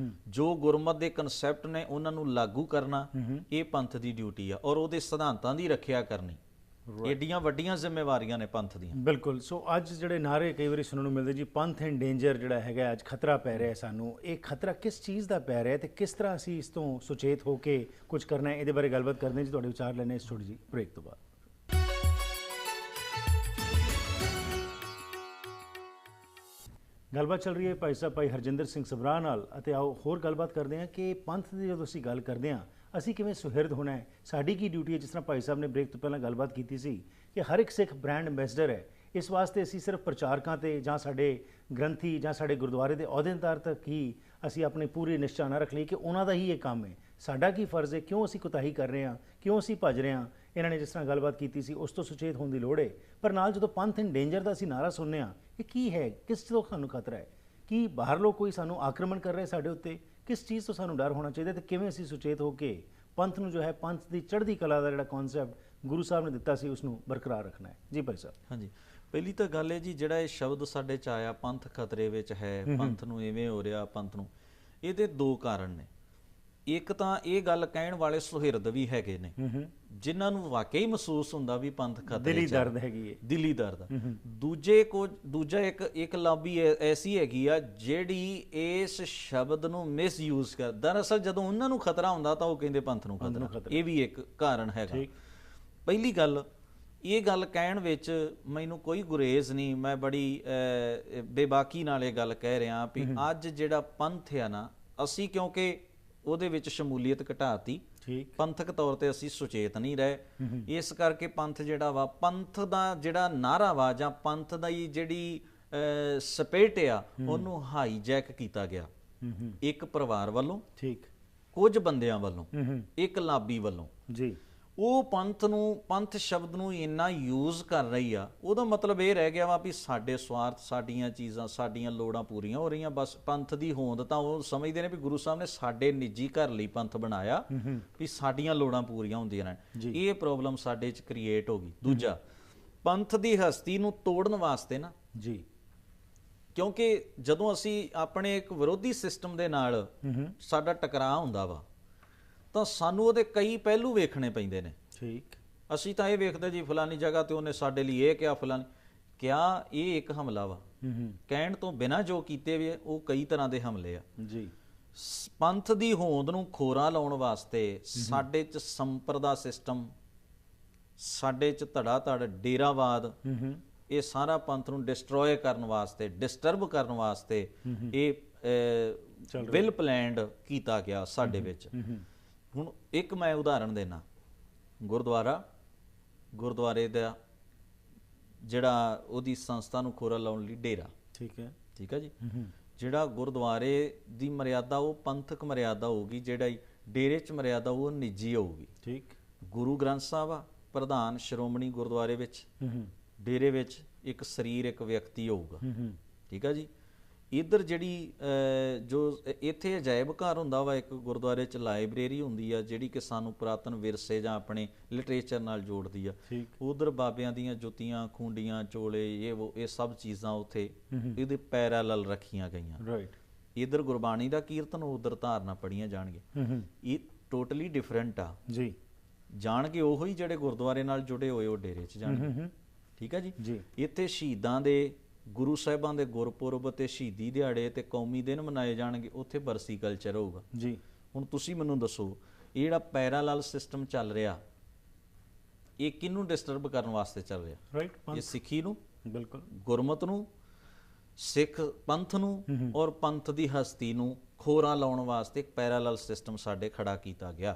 ਜੋ ਗੁਰਮਤ ਦੇ ਕਨਸੈਪਟ ਨੇ ਉਹਨਾਂ ਨੂੰ ਲਾਗੂ ਕਰਨਾ, ਇਹ ਪੰਥ ਦੀ ਡਿਊਟੀ ਆ, ਔਰ ਉਹਦੇ ਸਿਧਾਂਤਾਂ ਦੀ ਰੱਖਿਆ ਕਰਨੀ। ਏਡੀਆਂ ਵੱਡੀਆਂ ਜ਼ਿੰਮੇਵਾਰੀਆਂ ਨੇ ਪੰਥ ਦੀਆਂ। ਬਿਲਕੁਲ। ਸੋ ਅੱਜ ਜਿਹੜੇ ਨਾਅਰੇ ਕਈ ਵਾਰੀ ਸੁਣਨ ਨੂੰ ਮਿਲਦੇ ਜੀ, ਪੰਥ ਇਨ ਡੇਂਜਰ ਜਿਹੜਾ ਹੈਗਾ, ਅੱਜ ਖਤਰਾ ਪੈ ਰਿਹਾ ਸਾਨੂੰ, ਇਹ ਖਤਰਾ ਕਿਸ ਚੀਜ਼ ਦਾ ਪੈ ਰਿਹਾ ਤੇ ਕਿਸ ਤਰ੍ਹਾਂ ਅਸੀਂ ਇਸ ਤੋਂ ਸੁਚੇਤ ਹੋ ਕੇ ਕੁਝ ਕਰਨਾ ਹੈ, ਇਹਦੇ ਬਾਰੇ ਗੱਲਬਾਤ ਕਰਦੇ ਹਾਂ ਜੀ। ਤੁਹਾਡੇ ਵਿਚਾਰ ਲੈਣੇ ਇਸ ਛੋਟੀ ਜਿਹੀ ਬ੍ਰੇਕ ਤੋਂ ਬਾਅਦ। ਗੱਲਬਾਤ ਚੱਲ ਰਹੀ ਹੈ ਭਾਈ ਸਾਹਿਬ ਭਾਈ ਹਰਜਿੰਦਰ ਸਿੰਘ ਸਭਰਾ ਨਾਲ, ਅਤੇ ਆਓ ਹੋਰ ਗੱਲਬਾਤ ਕਰਦੇ ਹਾਂ ਕਿ ਪੰਥ ਦੀ ਜਦੋਂ ਅਸੀਂ ਗੱਲ ਕਰਦੇ ਹਾਂ ਅਸੀਂ ਕਿਵੇਂ ਸੁਹਿਰਦ ਹੋਣਾ ਹੈ, ਸਾਡੀ ਕੀ ਡਿਊਟੀ ਹੈ। ਜਿਸ ਤਰ੍ਹਾਂ ਭਾਈ ਸਾਹਿਬ ਨੇ ਬ੍ਰੇਕ ਤੋਂ ਪਹਿਲਾਂ ਗੱਲਬਾਤ ਕੀਤੀ ਸੀ ਕਿ ਹਰ ਇੱਕ ਸਿੱਖ ਬ੍ਰਾਂਡ ਐਂਬੈਸਡਰ ਹੈ। ਇਸ ਵਾਸਤੇ ਅਸੀਂ ਸਿਰਫ ਪ੍ਰਚਾਰਕਾਂ ਤੇ ਜਾਂ ਸਾਡੇ ਗ੍ਰੰਥੀ ਜਾਂ ਸਾਡੇ ਗੁਰਦੁਆਰੇ ਦੇ ਅਹੁਦੇਦਾਰ ਤੱਕ ਹੀ ਅਸੀਂ ਆਪਣੀ ਪੂਰੀ ਨਿਸ਼ਚਾ ਨਾ ਰੱਖ ਲਈ ਕਿ ਉਹਨਾਂ ਦਾ ਹੀ ਇਹ ਕੰਮ ਹੈ। ਸਾਡਾ ਕੀ ਫਰਜ਼ ਹੈ, ਕਿਉਂ ਅਸੀਂ ਕੁਤਾਹੀ ਕਰ ਰਹੇ ਹਾਂ, ਕਿਉਂ ਅਸੀਂ ਭੱਜ ਰਹੇ ਹਾਂ। ਇਹਨਾਂ ਨੇ ਜਿਸ ਤਰ੍ਹਾਂ ਗੱਲਬਾਤ ਕੀਤੀ ਸੀ ਉਸ ਤੋਂ ਸੁਚੇਤ ਹੋਣ ਦੀ ਲੋੜ ਹੈ। ਪਰ ਨਾਲ ਜਦੋਂ ਪੰਥ ਇਨ ਡੇਂਜਰ ਦਾ ਅਸੀਂ ਨਾਰਾ ਸੁਣਦੇ ਹਾਂ, ਇਹ ਕੀ ਹੈ, ਕਿਸ ਤੋਂ ਸਾਨੂੰ ਖਤਰਾ ਹੈ, ਕੀ ਬਾਹਰ ਲੋਕ ਕੋਈ ਸਾਨੂੰ ਆਕਰਮਣ ਕਰ ਰਹੇ ਸਾਡੇ ਉੱਤੇ, ਕਿਸ ਚੀਜ਼ ਤੋਂ ਸਾਨੂੰ ਡਰ ਹੋਣਾ ਚਾਹੀਦਾ, ਤੇ ਕਿਵੇਂ ਅਸੀਂ ਸੁਚੇਤ ਹੋ ਕੇ ਪੰਥ ਨੂੰ ਜੋ ਹੈ ਪੰਥ ਦੀ ਚੜ੍ਹਦੀ ਕਲਾ ਦਾ ਜਿਹੜਾ ਕਨਸੈਪਟ ਗੁਰੂ ਸਾਹਿਬ ਨੇ ਦਿੱਤਾ ਸੀ ਉਸ ਨੂੰ ਬਰਕਰਾਰ ਰੱਖਣਾ ਹੈ। ਜੀ ਭਾਈ ਸਾਹਿਬ। ਹਾਂਜੀ, ਪਹਿਲੀ ਤਾਂ ਗੱਲ ਹੈ ਜੀ, ਜਿਹੜਾ ਇਹ ਸ਼ਬਦ ਸਾਡੇ 'ਚ ਆਇਆ ਪੰਥ ਖਤਰੇ ਵਿੱਚ ਹੈ, ਪੰਥ ਨੂੰ ਇਵੇਂ ਹੋ ਰਿਹਾ, ਪੰਥ ਨੂੰ, ਇਹਦੇ ਦੋ ਕਾਰਨ ਨੇ। ਇੱਕ ਤਾਂ ਇਹ ਗੱਲ ਕਹਿਣ ਵਾਲੇ ਸੁਹਿਰਦ ਵੀ ਹੈਗੇ ਨੇ ਜਿਨ੍ਹਾਂ ਨੂੰ ਵਾਕਈ ਮਹਿਸੂਸ ਹੁੰਦਾ ਵੀ ਪੰਥ ਖਤਰੇ 'ਚ, ਦਿਲੀ ਦਰਦ ਹੈਗੀ ਹੈ, ਦਿਲੀ ਦਰਦ। ਦੂਜਾ ਇੱਕ ਲਾਬੀ ਐਸੀ ਹੈਗੀ ਆ ਜਿਹੜੀ ਇਸ ਸ਼ਬਦ ਨੂੰ ਮਿਸਯੂਜ਼ ਕਰ। ਦਰਅਸਲ ਜਦੋਂ ਉਹਨਾਂ ਨੂੰ ਖਤਰਾ ਹੁੰਦਾ ਤਾਂ ਉਹ ਕਹਿੰਦੇ ਪੰਥ ਨੂੰ ਖਤਰਾ। ਇਹ ਵੀ ਇੱਕ ਕਾਰਨ ਹੈਗਾ। ਪਹਿਲੀ ਗੱਲ, ਇਹ ਗੱਲ ਕਹਿਣ ਵਿੱਚ ਮੈਨੂੰ ਕੋਈ ਗੁਰੇਜ਼ ਨਹੀਂ, ਮੈਂ ਬੜੀ ਬੇਬਾਕੀ ਨਾਲ ਇਹ ਗੱਲ ਕਹਿ ਰਿਹਾ ਵੀ ਅੱਜ ਜਿਹੜਾ ਪੰਥ ਆ ਨਾ, ਅਸੀਂ ਕਿਉਂਕਿ ਉਹਦੇ ਵਿੱਚ ਸ਼ਮੂਲੀਅਤ ਘਟਾਤੀ, ਪੰਥਕ ਤੌਰ ਤੇ ਅਸੀਂ ਸੁਚੇਤ ਨਹੀਂ ਰਹੇ, ਇਸ ਕਰਕੇ ਪੰਥ ਜਿਹੜਾ ਵਾ, ਪੰਥ ਦਾ ਜਿਹੜਾ ਨਾਅਰਾ ਵਾ ਜਾਂ ਪੰਥ ਦਾ ਜਿਹੜੀ ਸਪਿਰਿਟ ਆ, ਉਹਨੂੰ ਹਾਈਜੈਕ ਕੀਤਾ ਗਿਆ ਇੱਕ ਪਰਿਵਾਰ ਵੱਲੋਂ, ਕੁਝ ਬੰਦਿਆਂ ਵੱਲੋਂ, ਇੱਕ ਲਾਬੀ ਵੱਲੋਂ। ਜੀ, ਉਹ ਪੰਥ ਸ਼ਬਦ ਨੂੰ ਇੰਨਾ ਯੂਜ਼ ਕਰ ਰਹੀ ਆ, ਉਹਦਾ ਮਤਲਬ ਇਹ ਰਹਿ ਗਿਆ ਵਾ ਵੀ ਸਾਡੇ ਸਵਾਰਥ, ਸਾਡੀਆਂ ਚੀਜ਼ਾਂ, ਸਾਡੀਆਂ ਲੋੜਾਂ ਪੂਰੀਆਂ ਹੋ ਰਹੀਆਂ। ਬਸ ਪੰਥ ਦੀ ਹੋਂਦ ਤਾਂ ਉਹ ਸਮਝਦੇ ਨੇ ਵੀ ਗੁਰੂ ਸਾਹਿਬ ਨੇ ਸਾਡੇ ਨਿੱਜੀ ਘਰ ਲਈ ਪੰਥ ਬਣਾਇਆ ਵੀ ਸਾਡੀਆਂ ਲੋੜਾਂ ਪੂਰੀਆਂ ਹੁੰਦੀਆਂ ਨੇ। ਇਹ ਪ੍ਰੋਬਲਮ ਸਾਡੇ 'ਚ ਕ੍ਰੀਏਟ ਹੋ ਗਈ। ਦੂਜਾ, ਪੰਥ ਦੀ ਹਸਤੀ ਨੂੰ ਤੋੜਨ ਵਾਸਤੇ ਨਾ ਜੀ, ਕਿਉਂਕਿ ਜਦੋਂ ਅਸੀਂ ਆਪਣੇ ਇੱਕ ਵਿਰੋਧੀ ਸਿਸਟਮ ਦੇ ਨਾਲ ਸਾਡਾ ਟਕਰਾਅ ਹੁੰਦਾ ਵਾ ਤਾਂ ਸਾਨੂੰ ਉਹਦੇ ਕਈ ਪਹਿਲੂ ਵੇਖਣੇ ਪੈਂਦੇ ਨੇ। ਠੀਕ, ਅਸੀਂ ਤਾਂ ਇਹ ਵੇਖਦੇ ਜੀ ਫਲਾਨੀ ਜਗ੍ਹਾ ਤੇ ਉਹਨੇ ਸਾਡੇ ਲਈ ਇਹ ਕਿਹਾ, ਫਲਾਨੀ ਕਿਹਾ, ਇਹ ਇੱਕ ਹਮਲਾ ਵਾ। ਕਹਿਣ ਤੋਂ ਬਿਨਾਂ ਜੋ ਕੀਤੇ ਵੀ ਉਹ ਕਈ ਤਰ੍ਹਾਂ ਦੇ ਹਮਲੇ ਆ ਜੀ। ਪੰਥ ਦੀ ਹੋਂਦ ਨੂੰ ਖੋਰਾ ਲਾਉਣ ਵਾਸਤੇ ਸਾਡੇ 'ਚ ਸੰਪਰਦਾ ਸਿਸਟਮ, ਸਾਡੇ 'ਚ ਧੜਾ ਧੜ ਡੇਰਾਵਾਦ, ਇਹ ਸਾਰਾ ਪੰਥ ਨੂੰ ਡਿਸਟਰੋਏ ਕਰਨ ਵਾਸਤੇ, ਡਿਸਟਰਬ ਕਰਨ ਵਾਸਤੇ ਇਹ ਵੈਲ ਪਲੈਨਡ ਕੀਤਾ ਗਿਆ ਸਾਡੇ ਵਿੱਚ। ਹੁਣ ਇੱਕ ਮੈਂ ਉਦਾਹਰਣ ਦੇਣਾ, ਗੁਰਦੁਆਰੇ ਦਾ ਜਿਹੜਾ ਉਹਦੀ ਸੰਸਥਾ ਨੂੰ ਖੋਰਾ ਲਾਉਣ ਲਈ ਡੇਰਾ, ਠੀਕ ਹੈ ਜੀ, ਜਿਹੜਾ ਗੁਰਦੁਆਰੇ ਦੀ ਮਰਿਆਦਾ ਉਹ ਪੰਥਕ ਮਰਿਆਦਾ ਹੋਊਗੀ, ਜਿਹੜਾ ਡੇਰੇ 'ਚ ਮਰਿਆਦਾ ਉਹ ਨਿੱਜੀ ਹੋਊਗੀ। ਠੀਕ, ਗੁਰੂ ਗ੍ਰੰਥ ਸਾਹਿਬ ਆ ਪ੍ਰਧਾਨ ਸ਼੍ਰੋਮਣੀ ਗੁਰਦੁਆਰੇ ਵਿੱਚ, ਡੇਰੇ ਵਿੱਚ ਇੱਕ ਸਰੀਰ, ਇੱਕ ਵਿਅਕਤੀ ਹੋਊਗਾ। ਠੀਕ ਹੈ ਜੀ। ਇੱਧਰ ਜਿਹੜੀ ਜੋ ਇੱਥੇ ਅਜਾਇਬ ਘਰ ਹੁੰਦਾ ਵਾ, ਇੱਕ ਗੁਰਦੁਆਰੇ 'ਚ ਲਾਇਬ੍ਰੇਰੀ ਹੁੰਦੀ ਆ ਜਿਹੜੀ ਕਿ ਸਾਨੂੰ ਪੁਰਾਤਨ ਵਿਰਸੇ ਜਾਂ ਆਪਣੇ ਲਿਟਰੇਚਰ ਨਾਲ ਜੋੜਦੀ ਆ। ਉਧਰ ਬਾਬਿਆਂ ਦੀਆਂ ਜੁੱਤੀਆਂ, ਖੂੰਡੀਆਂ, ਚੋਲੇ, ਇਹ ਸਭ ਚੀਜ਼ਾਂ ਉੱਥੇ ਇਹਦੇ ਪੈਰਲਲ ਰੱਖੀਆਂ ਗਈਆਂ। ਇੱਧਰ ਗੁਰਬਾਣੀ ਦਾ ਕੀਰਤਨ, ਉਧਰ ਧਾਰਨਾ ਪੜੀਆਂ ਜਾਣਗੀਆਂ। ਇਹ ਟੋਟਲੀ ਡਿਫਰੈਂਟ ਆ ਜੀ। ਜਾਣਗੇ ਉਹੋ ਹੀ ਜਿਹੜੇ ਗੁਰਦੁਆਰੇ ਨਾਲ ਜੁੜੇ ਹੋਏ ਉਹ ਡੇਰੇ 'ਚ ਜਾਣਗੇ। ਠੀਕ ਹੈ ਜੀ। ਇੱਥੇ ਸ਼ਹੀਦਾਂ ਦੇ, ਗੁਰੂ ਸਾਹਿਬਾਂ ਦੇ ਗੁਰਪੁਰਬ ਤੇ ਸ਼ਹੀਦੀ ਦਿਹਾੜੇ ਤੇ ਕੌਮੀ ਦਿਨ ਮਨਾਏ ਜਾਣਗੇ, ਉੱਥੇ ਬਰਸੀ ਕਲਚਰ ਹੋਊਗਾ ਜੀ। ਹੁਣ ਤੁਸੀਂ ਮੈਨੂੰ ਦੱਸੋ, ਇਹ ਜਿਹੜਾ ਪੈਰਾਲਲ ਸਿਸਟਮ ਚੱਲ ਰਿਹਾ, ਇਹ ਕਿਹਨੂੰ ਡਿਸਟਰਬ ਕਰਨ ਵਾਸਤੇ ਚੱਲ ਰਿਹਾ? ਇਹ ਸਿੱਖੀ ਨੂੰ, ਬਿਲਕੁਲ, ਗੁਰਮਤ ਨੂੰ, ਸਿੱਖ ਪੰਥ ਨੂੰ ਔਰ ਪੰਥ ਦੀ ਹਸਤੀ ਨੂੰ ਖੋਰਾ ਲਾਉਣ ਵਾਸਤੇ ਇੱਕ ਪੈਰਾਲਲ ਸਿਸਟਮ ਸਾਡੇ ਖੜਾ ਕੀਤਾ ਗਿਆ।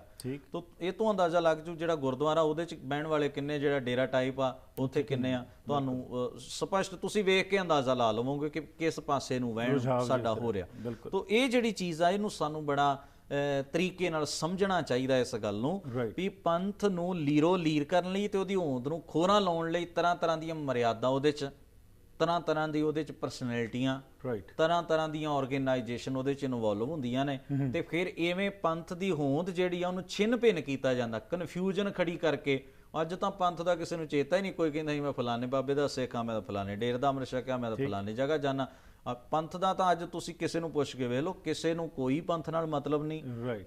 ਤਾਂ ਇਹ ਤੋਂ ਅੰਦਾਜ਼ਾ ਲੱਗ ਜੂ ਜਿਹੜਾ ਗੁਰਦੁਆਰਾ ਉਹਦੇ 'ਚ ਬਹਿਣ ਵਾਲੇ ਕਿੰਨੇ, ਜਿਹੜਾ ਡੇਰਾ ਟਾਈਪ ਆ ਉੱਥੇ ਕਿੰਨੇ ਆ, ਤੁਹਾਨੂੰ ਸਪਸ਼ਟ ਤੁਸੀਂ ਵੇਖ ਕੇ ਅੰਦਾਜ਼ਾ ਲਾ ਲਵੋਗੇ ਕਿ ਕਿਸ ਪਾਸੇ ਨੂੰ ਵਹਿਣ ਸਾਡਾ ਹੋ ਰਿਹਾ। ਤਾਂ ਇਹ ਜਿਹੜੀ ਚੀਜ਼ ਆ, ਇਹਨੂੰ ਸਾਨੂੰ ਬੜਾ ਤਰੀਕੇ ਨਾਲ ਸਮਝਣਾ ਚਾਹੀਦਾ ਇਸ ਗੱਲ ਨੂੰ ਵੀ ਪੰਥ ਨੂੰ ਲੀਰੋ ਲੀਰ ਕਰਨ ਲਈ ਤੇ ਉਹਦੀ ਹੋਂਦ ਨੂੰ ਖੋਰਾ ਲਾਉਣ ਲਈ ਤਰ੍ਹਾਂ ਤਰ੍ਹਾਂ ਦੀਆਂ ਮਰਿਆਦਾ ਉਹਦੇ 'ਚ, ਤਰ੍ਹਾਂ ਤਰ੍ਹਾਂ ਦੀ ਉਹਦੇ 'ਚ ਪਰਸਨੈਲਿਟੀਆਂ, ਤਰ੍ਹਾਂ ਤਰ੍ਹਾਂ ਦੀਆਂ ਆਰਗੇਨਾਈਜੇਸ਼ਨ ਉਹਦੇ 'ਚ ਇਨਵੋਲਵ ਹੁੰਦੀਆਂ ਨੇ। ਤੇ ਫਿਰ ਇਵੇਂ ਪੰਥ ਦੀ ਹੋਂਦ ਜਿਹੜੀ ਆ ਉਹਨੂੰ ਛਿੰਨ ਭਿੰਨ ਕੀਤਾ ਜਾਂਦਾ, ਕਨਫਿਊਜ਼ਨ ਖੜੀ ਕਰਕੇ। ਅੱਜ ਤਾਂ ਪੰਥ ਦਾ ਕਿਸੇ ਨੂੰ ਚੇਤਾ ਹੀ ਨਹੀਂ, ਕੋਈ ਕਹਿੰਦਾ ਸੀ ਮੈਂ ਫਲਾਣੇ ਬਾਬੇ ਦਾ ਸਿੱਖ ਆ, ਮੈਂ ਤਾਂ ਫਲਾਣੇ ਡੇਰੇ ਦਾ ਅੰਮ੍ਰਿਤ ਛਕਿਆ, ਮੈਂ ਤਾਂ ਫਲਾਣੀ ਜਗ੍ਹਾ ਜਾਣਾ। ਪੰਥ ਦਾ ਤਾਂ ਅੱਜ ਤੁਸੀਂ ਕਿਸੇ ਨੂੰ ਪੁੱਛ ਕੇ ਵੇਖ ਲਓ, ਕਿਸੇ ਨੂੰ ਕੋਈ ਪੰਥ ਨਾਲ ਮਤਲਬ ਨਹੀਂ,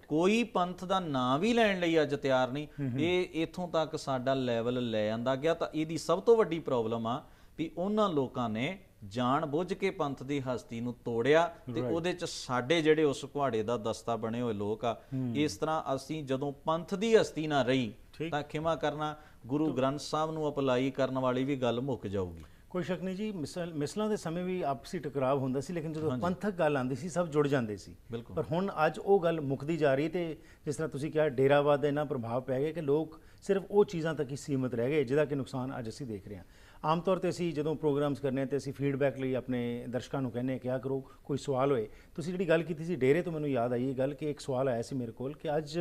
ਕੋਈ ਪੰਥ ਦਾ ਨਾਂ ਵੀ ਲੈਣ ਲਈ ਅੱਜ ਤਿਆਰ ਨਹੀਂ। ਇਹ ਇੱਥੋਂ ਤੱਕ ਸਾਡਾ ਲੈਵਲ ਲੈ ਆਂਦਾ ਗਿਆ। ਤਾਂ ਇਹਦੀ ਸਭ ਤੋਂ ਵੱਡੀ ਪ੍ਰੋਬਲਮ ਆ ਵੀ ਉਹਨਾਂ ਲੋਕਾਂ ਨੇ ਜਾਣ ਬੁੱਝ ਕੇ ਪੰਥ ਦੀ ਹਸਤੀ ਨੂੰ ਤੋੜਿਆ ਤੇ ਉਹਦੇ 'ਚ ਸਾਡੇ ਜਿਹੜੇ ਉਸ ਘੁਆੜੇ ਦਾ ਦਸਤਾ ਬਣੇ ਹੋਏ ਲੋਕ ਆ। ਇਸ ਤਰ੍ਹਾਂ ਅਸੀਂ ਜਦੋਂ ਪੰਥ ਦੀ ਹਸਤੀ ਨਾ ਰਹੀ ਤਾਂ ਖਿਮਾ ਕਰਨਾ, ਗੁਰੂ ਗ੍ਰੰਥ ਸਾਹਿਬ ਨੂੰ ਅਪਲਾਈ ਕਰਨ ਵਾਲੀ ਵੀ ਗੱਲ ਮੁੱਕ ਜਾਊਗੀ। ਕੋਈ ਸ਼ੱਕ ਨਹੀਂ ਜੀ, ਮਿਸਲਾਂ ਦੇ ਸਮੇਂ ਵੀ ਆਪਸੀ ਟਕਰਾਅ ਹੁੰਦਾ ਸੀ, ਲੇਕਿਨ ਜਦੋਂ ਪੰਥਕ ਗੱਲ ਆਉਂਦੀ ਸੀ ਸਭ ਜੁੜ ਜਾਂਦੇ ਸੀ। ਪਰ ਹੁਣ ਅੱਜ ਉਹ ਗੱਲ ਮੁੱਕਦੀ ਜਾ ਰਹੀ, ਤੇ ਜਿਸ ਤਰ੍ਹਾਂ ਤੁਸੀਂ ਕਿਹਾ ਡੇਰਾਵਾਦ ਦਾ ਇੰਨਾ ਪ੍ਰਭਾਵ ਪੈ ਗਿਆ ਕਿ ਲੋਕ ਸਿਰਫ ਉਹ ਚੀਜ਼ਾਂ ਤੱਕ ਹੀ ਸੀਮਿਤ ਰਹਿ ਗਏ ਜਿਹਦਾ ਕਿ ਨੁਕਸਾਨ ਅੱਜ ਅਸੀਂ ਦੇਖ ਰਹੇ ਹਾਂ। ਆਮ ਤੌਰ ਤੇ ਅਸੀਂ ਜਦੋਂ ਪ੍ਰੋਗਰਾਮਸ ਕਰਨੇ ਤੇ ਅਸੀਂ ਫੀਡਬੈਕ ਲਈ ਆਪਣੇ ਦਰਸ਼ਕਾਂ ਨੂੰ ਕਹਿੰਦੇ ਕਿਹਾ ਕਰੋ ਕੋਈ ਸਵਾਲ ਹੋਏ। ਤੁਸੀਂ ਜਿਹੜੀ ਗੱਲ ਕੀਤੀ ਸੀ ਡੇਰੇ ਤੋਂ, ਮੈਨੂੰ ਯਾਦ ਆਈ ਇਹ ਗੱਲ ਕਿ ਇੱਕ ਸਵਾਲ ਆਇਆ ਸੀ ਮੇਰੇ ਕੋਲ ਕਿ ਅੱਜ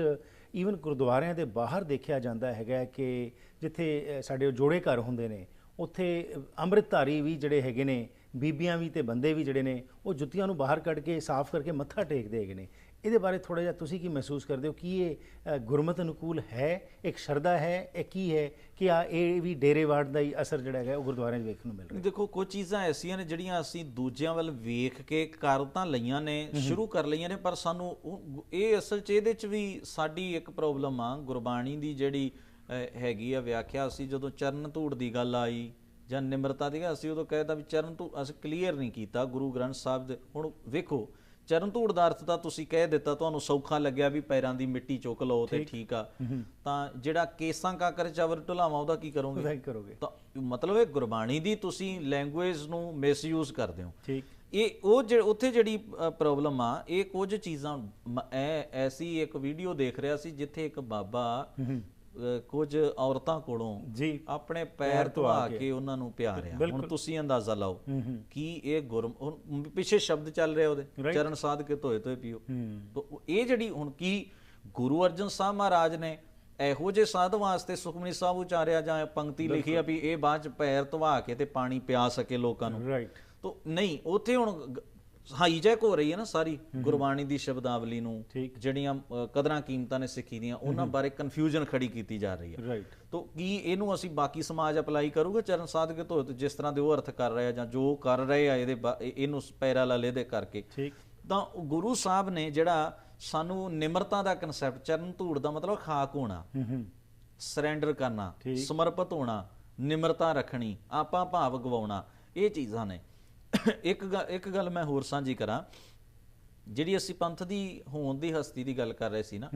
ਈਵਨ ਗੁਰਦੁਆਰਿਆਂ ਦੇ ਬਾਹਰ ਦੇਖਿਆ ਜਾਂਦਾ ਹੈਗਾ ਕਿ ਜਿੱਥੇ ਸਾਡੇ ਜੋੜੇ ਘਰ ਹੁੰਦੇ ਨੇ ਉੱਥੇ ਅੰਮ੍ਰਿਤਧਾਰੀ ਵੀ ਜਿਹੜੇ ਹੈਗੇ ਨੇ, ਬੀਬੀਆਂ ਵੀ ਤੇ ਬੰਦੇ ਵੀ ਜਿਹੜੇ ਨੇ, ਉਹ ਜੁੱਤੀਆਂ ਨੂੰ ਬਾਹਰ ਕੱਢ ਕੇ ਸਾਫ਼ ਕਰਕੇ ਮੱਥਾ ਟੇਕਦੇ ਹੈਗੇ ਨੇ। ਇਹਦੇ ਬਾਰੇ ਥੋੜ੍ਹਾ ਜਿਹਾ ਤੁਸੀਂ ਕੀ ਮਹਿਸੂਸ ਕਰਦੇ ਹੋ? ਕੀ ਇਹ ਗੁਰਮਤ ਅਨੁਕੂਲ ਹੈ, ਇੱਕ ਸ਼ਰਧਾ ਹੈ, ਇਹ ਕੀ ਹੈ ਕਿ ਇਹ ਵੀ ਡੇਰੇਵਾਦ ਦਾ ਹੀ ਅਸਰ ਜਿਹੜਾ ਹੈਗਾ ਉਹ ਗੁਰਦੁਆਰਿਆਂ 'ਚ ਵੇਖਣ ਨੂੰ ਮਿਲ ਰਿਹਾ? ਦੇਖੋ, ਕੁਝ ਚੀਜ਼ਾਂ ਐਸੀਆਂ ਨੇ ਜਿਹੜੀਆਂ ਅਸੀਂ ਦੂਜਿਆਂ ਵੱਲ ਵੇਖ ਕੇ ਕਰ ਤਾਂ ਲਈਆਂ ਨੇ, ਸ਼ੁਰੂ ਕਰ ਲਈਆਂ ਨੇ, ਪਰ ਸਾਨੂੰ ਇਹ ਅਸਲ 'ਚ ਇਹਦੇ 'ਚ ਵੀ ਸਾਡੀ ਇੱਕ ਪ੍ਰੋਬਲਮ ਆ ਗੁਰਬਾਣੀ ਦੀ ਜਿਹੜੀ ਹੈਗੀ ਆ ਵਿਆਖਿਆ। ਅਸੀਂ ਜਦੋਂ ਚਰਨ ਧੂੜ ਦੀ ਗੱਲ ਆਈ ਜਾਂ ਨਿਮਰਤਾ ਦੀ, ਅਸੀਂ ਉਦੋਂ ਕਹਿਤਾ ਵੀ ਚਰਨ ਧੂੜ ਅਸੀਂ ਕਲੀਅਰ ਨਹੀਂ ਕੀਤਾ ਗੁਰੂ ਗ੍ਰੰਥ ਸਾਹਿਬ ਦੇ। ਹੁਣ ਵੇਖੋ, ਚਰਨ ਧੂੜ ਦਾ ਅਰਥ ਤਾਂ ਤੁਸੀਂ ਕਹਿ ਦਿੱਤਾ, ਤੁਹਾਨੂੰ ਸੌਖਾ ਲੱਗਿਆ ਵੀ ਪੈਰਾਂ ਦੀ ਮਿੱਟੀ ਚੁੱਕ ਲਓ ਤੇ ਠੀਕ ਆ। ਤਾਂ ਜਿਹੜਾ ਕੇਸਾਂ ਕਾਕਰ ਚਾਵਰ ਢੁਲਾਵਾਂ ਉਹਦਾ ਕੀ ਕਰੋਗੇ? ਤਾਂ ਮਤਲਬ ਇਹ ਗੁਰਬਾਣੀ ਦੀ ਤੁਸੀਂ ਲੈਂਗੁਏਜ ਨੂੰ ਮਿਸਯੂਜ਼ ਕਰਦੇ ਹੋ। ਇਹ ਉੱਥੇ ਜਿਹੜੀ ਪ੍ਰੋਬਲਮ ਆ, ਇਹ ਕੁਝ ਚੀਜ਼ਾਂ ਐਸੀ ਇੱਕ ਵੀਡੀਓ ਦੇਖ ਰਿਹਾ ਸੀ ਜਿੱਥੇ ਇੱਕ ਬਾਬਾ ਕੁਝ ਔਰਤਾਂ ਕੋਲੋਂ ਆਪਣੇ ਪੈਰ ਧਵਾ ਕੇ ਉਹਨਾਂ ਨੂੰ ਪਿਆ ਰਿਹਾ। ਹੁਣ ਤੁਸੀਂ ਅੰਦਾਜ਼ਾ ਲਾਓ ਕਿ ਇਹ ਪਿੱਛੇ ਸ਼ਬਦ ਚੱਲ ਰਿਹਾ ਉਹਦੇ, ਚਰਨ ਸਾਧ ਕੇ ਧੋਏ ਧੋਏ ਪੀਓ। ਇਹ ਜਿਹੜੀ ਹੁਣ ਕੀ ਗੁਰੂ ਅਰਜਨ ਸਾਹਿਬ ਮਹਾਰਾਜ ਨੇ ਇਹੋ ਜਿਹੇ ਸਾਧ ਵਾਸਤੇ ਸੁਖਮਨੀ ਸਾਹਿਬ ਉਚਾਰਿਆ ਜਾਂ ਪੰਕਤੀ ਲਿਖੀ ਆ ਵੀ ਇਹ ਬਾਅਦ ਚ ਪੈਰ ਧਵਾ ਕੇ ਤੇ ਪਾਣੀ ਪਿਆ ਸਕੇ ਲੋਕਾਂ ਨੂੰ? ਤਾਂ ਨਹੀਂ, ਉੱਥੇ ਹੁਣ ਹਾਈਜੈਕ ਹੋ ਰਹੀ ਹੈ ਨਾ ਸਾਰੀ ਗੁਰਬਾਣੀ ਦੀ ਸ਼ਬਦਾਵਲੀ ਨੂੰ, ਜਿਹੜੀਆਂ ਕਦਰਾਂ ਕੀਮਤਾਂ ਨੇ ਸਿੱਖੀ ਦੀਆਂ ਉਹਨਾਂ ਬਾਰੇ ਕਨਫਿਊਜ਼ਨ ਖੜੀ ਕੀਤੀ ਜਾ ਰਹੀ ਹੈ। ਤਾਂ ਕੀ ਇਹਨੂੰ ਅਸੀਂ ਬਾਕੀ ਸਮਾਜ ਅਪਲਾਈ ਕਰੂਗਾ ਚਰਨ ਸਾਧ ਕੇ ਧੋਏ, ਜਿਸ ਤਰ੍ਹਾਂ ਦੇ ਉਹ ਅਰਥ ਕਰ ਰਹੇ ਆ ਜਾਂ ਜੋ ਕਰ ਰਹੇ ਆ ਇਹਨੂੰ ਪੈਰਾਲਲ ਇਹਦੇ ਕਰਕੇ? ਤਾਂ ਗੁਰੂ ਸਾਹਿਬ ਨੇ ਜਿਹੜਾ ਸਾਨੂੰ ਨਿਮਰਤਾ ਦਾ ਕਨਸੈਪਟ, ਚਰਨ ਧੂੜ ਦਾ ਮਤਲਬ ਖਾਕ ਹੋਣਾ, ਸਰੈਂਡਰ ਕਰਨਾ, ਸਮਰਪਿਤ ਹੋਣਾ, ਨਿਮਰਤਾ ਰੱਖਣੀ, ਆਪਾਂ ਭਾਵ ਗਵਾਉਣਾ, ਇਹ ਚੀਜ਼ਾਂ ਨੇ। ਇੱਕ ਗੱਲ ਮੈਂ ਹੋਰ ਸਾਂਝੀ ਕਰਾਂ, ਜਿਹੜੀ ਅਸੀਂ ਪੰਥ ਦੀ ਹੋਂਦ ਦੀ ਹਸਤੀ ਦੀ ਗੱਲ ਕਰ ਰਹੇ ਸੀ ਨਾ,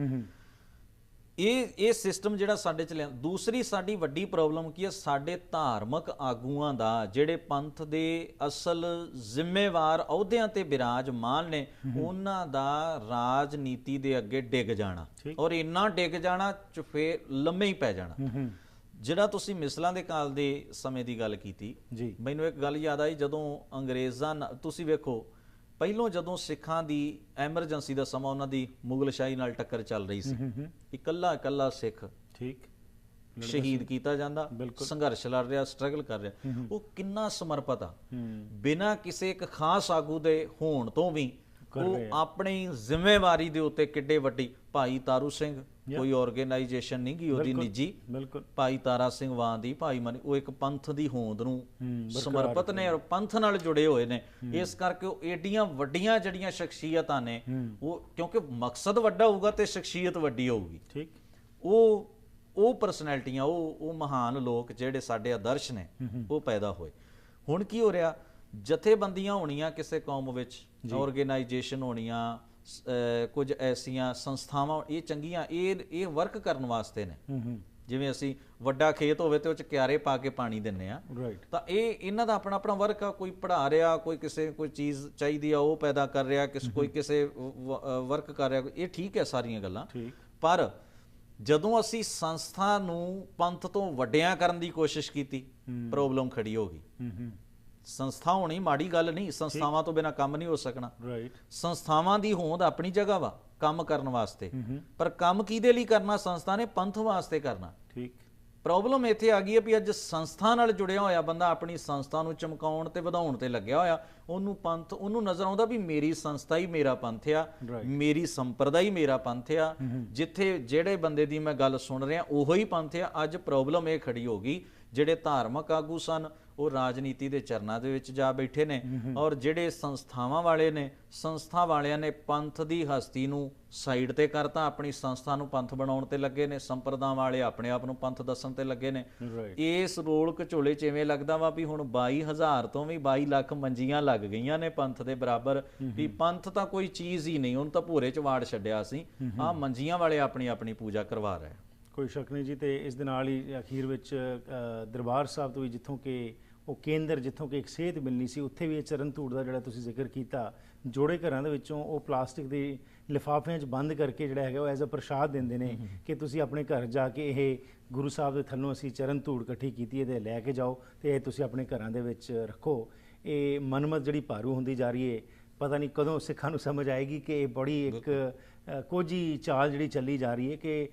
ਇਹ ਸਿਸਟਮ ਜਿਹੜਾ ਸਾਡੇ ਚ ਲਿਆ। ਦੂਸਰੀ ਸਾਡੀ ਵੱਡੀ ਪ੍ਰੋਬਲਮ ਕੀ ਹੈ? ਸਾਡੇ ਧਾਰਮਿਕ ਆਗੂਆਂ ਦਾ, ਜਿਹੜੇ ਪੰਥ ਦੇ ਅਸਲ ਜ਼ਿੰਮੇਵਾਰ ਅਹੁਦਿਆਂ ਤੇ ਬਿਰਾਜਮਾਨ ਨੇ, ਉਹਨਾਂ ਦਾ ਰਾਜਨੀਤੀ ਦੇ ਅੱਗੇ ਡਿੱਗ ਜਾਣਾ, ਔਰ ਇੰਨਾ ਡਿੱਗ ਜਾਣਾ ਫੇਰ ਲੰਮੇ ਹੀ ਪੈ ਜਾਣਾ। ਜਿਹੜਾ ਤੁਸੀਂ ਮਿਸਲਾਂ ਦੇ ਕਾਲ ਦੇ ਸਮੇਂ ਦੀ ਗੱਲ ਕੀਤੀ, ਮੈਨੂੰ ਇੱਕ ਗੱਲ ਯਾਦ ਆਈ। ਜਦੋਂ ਅੰਗਰੇਜ਼ਾਂ, ਤੁਸੀਂ ਵੇਖੋ ਪਹਿਲੋਂ ਜਦੋਂ ਸਿੱਖਾਂ ਦੀ ਐਮਰਜੈਂਸੀ ਦਾ ਸਮਾਂ, ਉਹਨਾਂ ਦੀ ਮੁਗਲਸ਼ਾਹੀ ਨਾਲ ਟੱਕਰ ਚੱਲ ਰਹੀ ਸੀ, ਇਕੱਲਾ ਸਿੱਖ ਸ਼ਹੀਦ ਕੀਤਾ ਜਾਂਦਾ, ਸੰਘਰਸ਼ ਲੜ ਰਿਹਾ, ਸਟਰਗਲ ਕਰ ਰਿਹਾ। ਉਹ ਕਿੰਨਾ ਸਮਰਪਿਤ ਆ, ਬਿਨਾਂ ਕਿਸੇ ਇੱਕ ਖਾਸ ਆਗੂ ਦੇ ਹੋਣ ਤੋਂ ਵੀ ਉਹ ਆਪਣੀ ਜ਼ਿੰਮੇਵਾਰੀ ਦੇ ਉੱਤੇ ਕਿੱਡੇ ਵੱਡੀ। ਭਾਈ ਤਾਰੂ ਸਿੰਘ, ਕੋਈ ਆਰਗੇਨਾਈਜੇਸ਼ਨ ਨਹੀਂ ਗੀ ਉਹਦੀ ਨਿੱਜੀ, ਭਾਈ ਤਾਰਾ ਸਿੰਘ ਵਾਂ ਦੀ, ਭਾਈ ਮਨੀ, ਉਹ ਇੱਕ ਪੰਥ ਦੀ ਹੋਂਦ ਨੂੰ ਸਮਰਪਿਤ ਨੇ ਔਰ ਪੰਥ ਨਾਲ ਜੁੜੇ ਹੋਏ ਨੇ। ਇਸ ਕਰਕੇ ਉਹ ਏਡੀਆਂ ਵੱਡੀਆਂ ਜਿਹੜੀਆਂ ਸ਼ਖਸੀਅਤਾਂ ਨੇ, ਉਹ ਕਿਉਂਕਿ ਮਕਸਦ ਵੱਡਾ ਹੋਊਗਾ ਤੇ ਸ਼ਖਸੀਅਤ ਵੱਡੀ ਹੋਊਗੀ। ਉਹ ਪਰਸਨੈਲਿਟੀਆਂ, ਉਹ ਮਹਾਨ ਲੋਕ ਜਿਹੜੇ ਸਾਡੇ ਆਦਰਸ਼ ਨੇ, ਉਹ ਪੈਦਾ ਹੋਏ। ਹੁਣ ਕੀ ਹੋ ਰਿਹਾ? ਜਥੇਬੰਦੀਆਂ ਹੋਣੀਆਂ ਕਿਸੇ ਕੌਮ ਵਿੱਚ, ਆਰਗੇਨਾਈਜੇਸ਼ਨ ਹੋਣੀਆਂ, ਕੁਝ ਐਸੀਆਂ ਸੰਸਥਾਵਾਂ, ਇਹ ਚੰਗੀਆਂ, ਇਹ ਵਰਕ ਕਰਨ ਵਾਸਤੇ ਨੇ। ਜਿਵੇਂ ਅਸੀਂ ਵੱਡਾ ਖੇਤ ਹੋਵੇ ਤੇ ਉਹ ਚ ਕਿਆਰੇ ਪਾ ਕੇ ਪਾਣੀ ਦਿੰਨੇ ਆ, ਤਾਂ ਇਹਨਾਂ ਦਾ ਆਪਣਾ ਆਪਣਾ ਵਰਕ ਆ। ਕੋਈ ਪੜ੍ਹਾ ਰਿਹਾ, ਕੋਈ ਕੋਈ ਚੀਜ਼ ਚਾਹੀਦੀ ਆ ਉਹ ਪੈਦਾ ਕਰ ਰਿਹਾ, ਕੋਈ ਕਿਸੇ ਵਰਕ ਕਰ ਰਿਹਾ। ਇਹ ਠੀਕ ਹੈ ਸਾਰੀਆਂ ਗੱਲਾਂ, ਪਰ ਜਦੋਂ ਅਸੀਂ ਸੰਸਥਾ ਨੂੰ ਪੰਥ ਤੋਂ ਵੱਡਿਆਂ ਕਰਨ ਦੀ ਕੋਸ਼ਿਸ਼ ਕੀਤੀ, ਪ੍ਰੋਬਲਮ ਖੜੀ ਹੋ ਗਈ। ਸੰਸਥਾ ਹੋਣੀ ਮਾੜੀ ਗੱਲ ਨਹੀਂ, ਸੰਸਥਾਵਾਂ ਤੋਂ ਬਿਨਾਂ ਕੰਮ ਨਹੀਂ ਹੋ ਸਕਣਾ। ਸੰਸਥਾਵਾਂ ਦੀ ਹੋਂਦ ਆਪਣੀ ਜਗ੍ਹਾ ਵਾ ਕੰਮ ਕਰਨ ਵਾਸਤੇ, ਪਰ ਕੰਮ ਕਿਹਦੇ ਲਈ ਕਰਨਾ? ਸੰਸਥਾ ਨੇ ਪੰਥ ਵਾਸਤੇ ਕਰਨਾ। ਪ੍ਰੋਬਲਮ ਇੱਥੇ ਆ ਗਈ ਹੈ ਵੀ ਅੱਜ ਸੰਸਥਾ ਨਾਲ ਜੁੜਿਆ ਹੋਇਆ ਬੰਦਾ ਆਪਣੀ ਸੰਸਥਾ ਨੂੰ ਚਮਕਾਉਣ ਤੇ ਵਧਾਉਣ ਤੇ ਲੱਗਿਆ ਹੋਇਆ, ਉਹਨੂੰ ਨਜ਼ਰ ਆਉਂਦਾ ਵੀ ਮੇਰੀ ਸੰਸਥਾ ਹੀ ਮੇਰਾ ਪੰਥ ਆ, ਮੇਰੀ ਸੰਪਰਦਾ ਹੀ ਮੇਰਾ ਪੰਥ ਆ, ਜਿੱਥੇ ਜਿਹੜੇ ਬੰਦੇ ਦੀ ਮੈਂ ਗੱਲ ਸੁਣ ਰਿਹਾ ਉਹੋ ਹੀ ਪੰਥ ਆ। ਅੱਜ ਪ੍ਰੋਬਲਮ ਇਹ ਖੜੀ ਹੋ ਗਈ, ਜਿਹੜੇ ਧਾਰਮਿਕ ਆਗੂ ਸਨ ਉਹ ਰਾਜਨੀਤੀ ਦੇ ਚਰਨਾਂ ਦੇ ਵਿੱਚ ਜਾ ਬੈਠੇ ਨੇ, ਔਰ ਜਿਹੜੇ ਸੰਸਥਾਵਾਂ ਵਾਲੇ ਨੇ, ਸੰਸਥਾ ਵਾਲਿਆਂ ਨੇ ਪੰਥ ਦੀ ਹਸਤੀ ਨੂੰ ਸਾਈਡ ਤੇ ਕਰਤਾ, ਆਪਣੀ ਸੰਸਥਾ ਨੂੰ ਪੰਥ ਬਣਾਉਣ ਤੇ ਲੱਗੇ ਨੇ। ਸੰਪਰਦਾ ਵਾਲੇ ਆਪਣੇ ਆਪ ਨੂੰ ਪੰਥ ਦੱਸਣ ਤੇ ਲੱਗੇ ਨੇ। ਇਸ ਰੋਲ ਘਚੋਲੇ ਚ ਇਵੇਂ ਲੱਗਦਾ ਵਾ ਵੀ ਹੁਣ 22,000 ਤੋਂ ਵੀ 22 ਲੱਖ ਮੰਜੀਆਂ ਲੱਗ ਗਈਆਂ ਨੇ ਪੰਥ ਦੇ ਬਰਾਬਰ, ਵੀ ਪੰਥ ਤਾਂ ਕੋਈ ਚੀਜ਼ ਹੀ ਨਹੀਂ, ਉਹਨੂੰ ਤਾਂ ਭੋਰੇ ਚ ਵਾੜ ਛੱਡਿਆ ਸੀ। ਆਹ ਮੰਜੀਆਂ ਵਾਲੇ ਆਪਣੀ ਆਪਣੀ ਪੂਜਾ ਕਰਵਾ ਰਹੇ। ਕੋਈ ਸ਼ੱਕ ਨਹੀਂ ਜੀ। ਤੇ ਇਸ ਦੇ ਨਾਲ ਹੀ ਅਖੀਰ ਵਿੱਚ ਦਰਬਾਰ ਸਾਹਿਬ ਤੋਂ ਵੀ, ਜਿੱਥੋਂ ਕਿ ਉਹ ਕੇਂਦਰ ਜਿੱਥੋਂ ਕਿ ਇੱਕ ਸੇਧ ਮਿਲਣੀ ਸੀ, ਉੱਥੇ ਵੀ ਇਹ ਚਰਨ ਧੂੜ ਦਾ ਜਿਹੜਾ ਤੁਸੀਂ ਜ਼ਿਕਰ ਕੀਤਾ, ਜੋੜੇ ਘਰਾਂ ਦੇ ਵਿੱਚੋਂ ਉਹ ਪਲਾਸਟਿਕ ਦੇ ਲਿਫਾਫਿਆਂ 'ਚ ਬੰਦ ਕਰਕੇ ਜਿਹੜਾ ਹੈਗਾ ਉਹ ਐਜ਼ ਅ ਪ੍ਰਸ਼ਾਦ ਦਿੰਦੇ ਨੇ ਕਿ ਤੁਸੀਂ ਆਪਣੇ ਘਰ ਜਾ ਕੇ ਇਹ ਗੁਰੂ ਸਾਹਿਬ ਦੇ ਥੱਲੋਂ ਅਸੀਂ ਚਰਨ ਧੂੜ ਇਕੱਠੀ ਕੀਤੀ ਇਹਦੇ ਲੈ ਕੇ ਜਾਓ ਤੇ ਇਹ ਤੁਸੀਂ ਆਪਣੇ ਘਰਾਂ ਦੇ ਵਿੱਚ ਰੱਖੋ। ਇਹ ਮਨਮਤ ਜਿਹੜੀ ਭਾਰੂ ਹੁੰਦੀ ਜਾ ਰਹੀ ਹੈ, ਪਤਾ ਨਹੀਂ ਕਦੋਂ ਸਿੱਖਾਂ ਨੂੰ ਸਮਝ ਆਏਗੀ ਕਿ ਇਹ ਬੜੀ ਇੱਕ ਕੋਝੀ ਚਾਲ ਜਿਹੜੀ ਚੱਲੀ ਜਾ ਰਹੀ ਹੈ ਕਿ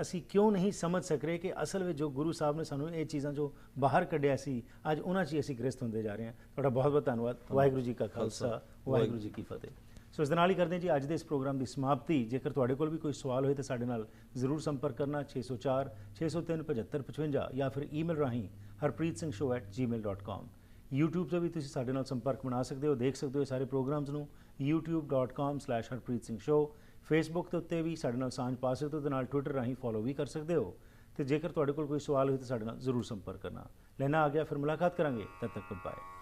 ਅਸੀਂ ਕਿਉਂ ਨਹੀਂ ਸਮਝ ਸਕ ਰਹੇ ਕਿ ਅਸਲ ਵਿੱਚ ਜੋ ਗੁਰੂ ਸਾਹਿਬ ਨੇ ਸਾਨੂੰ ਇਹ ਚੀਜ਼ਾਂ ਜੋ ਬਾਹਰ ਕੱਢਿਆ ਸੀ, ਅੱਜ ਉਹਨਾਂ 'ਚ ਹੀ ਅਸੀਂ ਗ੍ਰਸਤ ਹੁੰਦੇ ਜਾ ਰਹੇ ਹਾਂ। ਤੁਹਾਡਾ ਬਹੁਤ ਬਹੁਤ ਧੰਨਵਾਦ। ਵਾਹਿਗੁਰੂ ਜੀ ਕਾ ਖਾਲਸਾ, ਵਾਹਿਗੁਰੂ ਜੀ ਕੀ ਫਤਿਹ। ਸੋ ਇਸ ਦੇ ਨਾਲ ਹੀ ਕਰਦੇ ਜੀ ਅੱਜ ਦੇ ਇਸ ਪ੍ਰੋਗਰਾਮ ਦੀ ਸਮਾਪਤੀ। ਜੇਕਰ ਤੁਹਾਡੇ ਕੋਲ ਵੀ ਕੋਈ ਸਵਾਲ ਹੋਏ ਤਾਂ ਸਾਡੇ ਨਾਲ ਜ਼ਰੂਰ ਸੰਪਰਕ ਕਰਨਾ 604 603 7555 ਜਾਂ ਫਿਰ ਈਮੇਲ ਰਾਹੀਂ harpreetsing@gmail.com। YouTube ਤੇ ਵੀ ਤੁਸੀਂ ਸਾਡੇ ਨਾਲ ਸੰਪਰਕ ਬਣਾ ਸਕਦੇ ਹੋ, ਦੇਖ ਸਕਦੇ ਹੋ ਸਾਰੇ ਪ੍ਰੋਗਰਾਮਸ ਨੂੰ youtube.com/harpreetsing show। ਫੇਸਬੁੱਕ ਦੇ ਉੱਤੇ ਵੀ ਸਾਡੇ ਨਾਲ ਸਾਂਝ ਪਾ ਸਕਦੇ ਹੋ ਤੇ ਨਾਲ ਟਵਿੱਟਰ ਰਾਹੀਂ ਫੋਲੋ ਵੀ ਕਰ ਸਕਦੇ ਹੋ। ਤੇ ਜੇਕਰ ਤੁਹਾਡੇ ਕੋਲ ਕੋਈ ਸਵਾਲ ਹੋਏ ਤਾਂ ਸਾਡੇ ਨਾਲ ਜ਼ਰੂਰ ਸੰਪਰਕ ਕਰਨਾ। ਲੈਣਾ ਆ ਗਿਆ, ਫਿਰ ਮੁਲਾਕਾਤ ਕਰਾਂਗੇ, ਤਦ ਤੱਕ ਗੁੱਡ ਬਾਏ।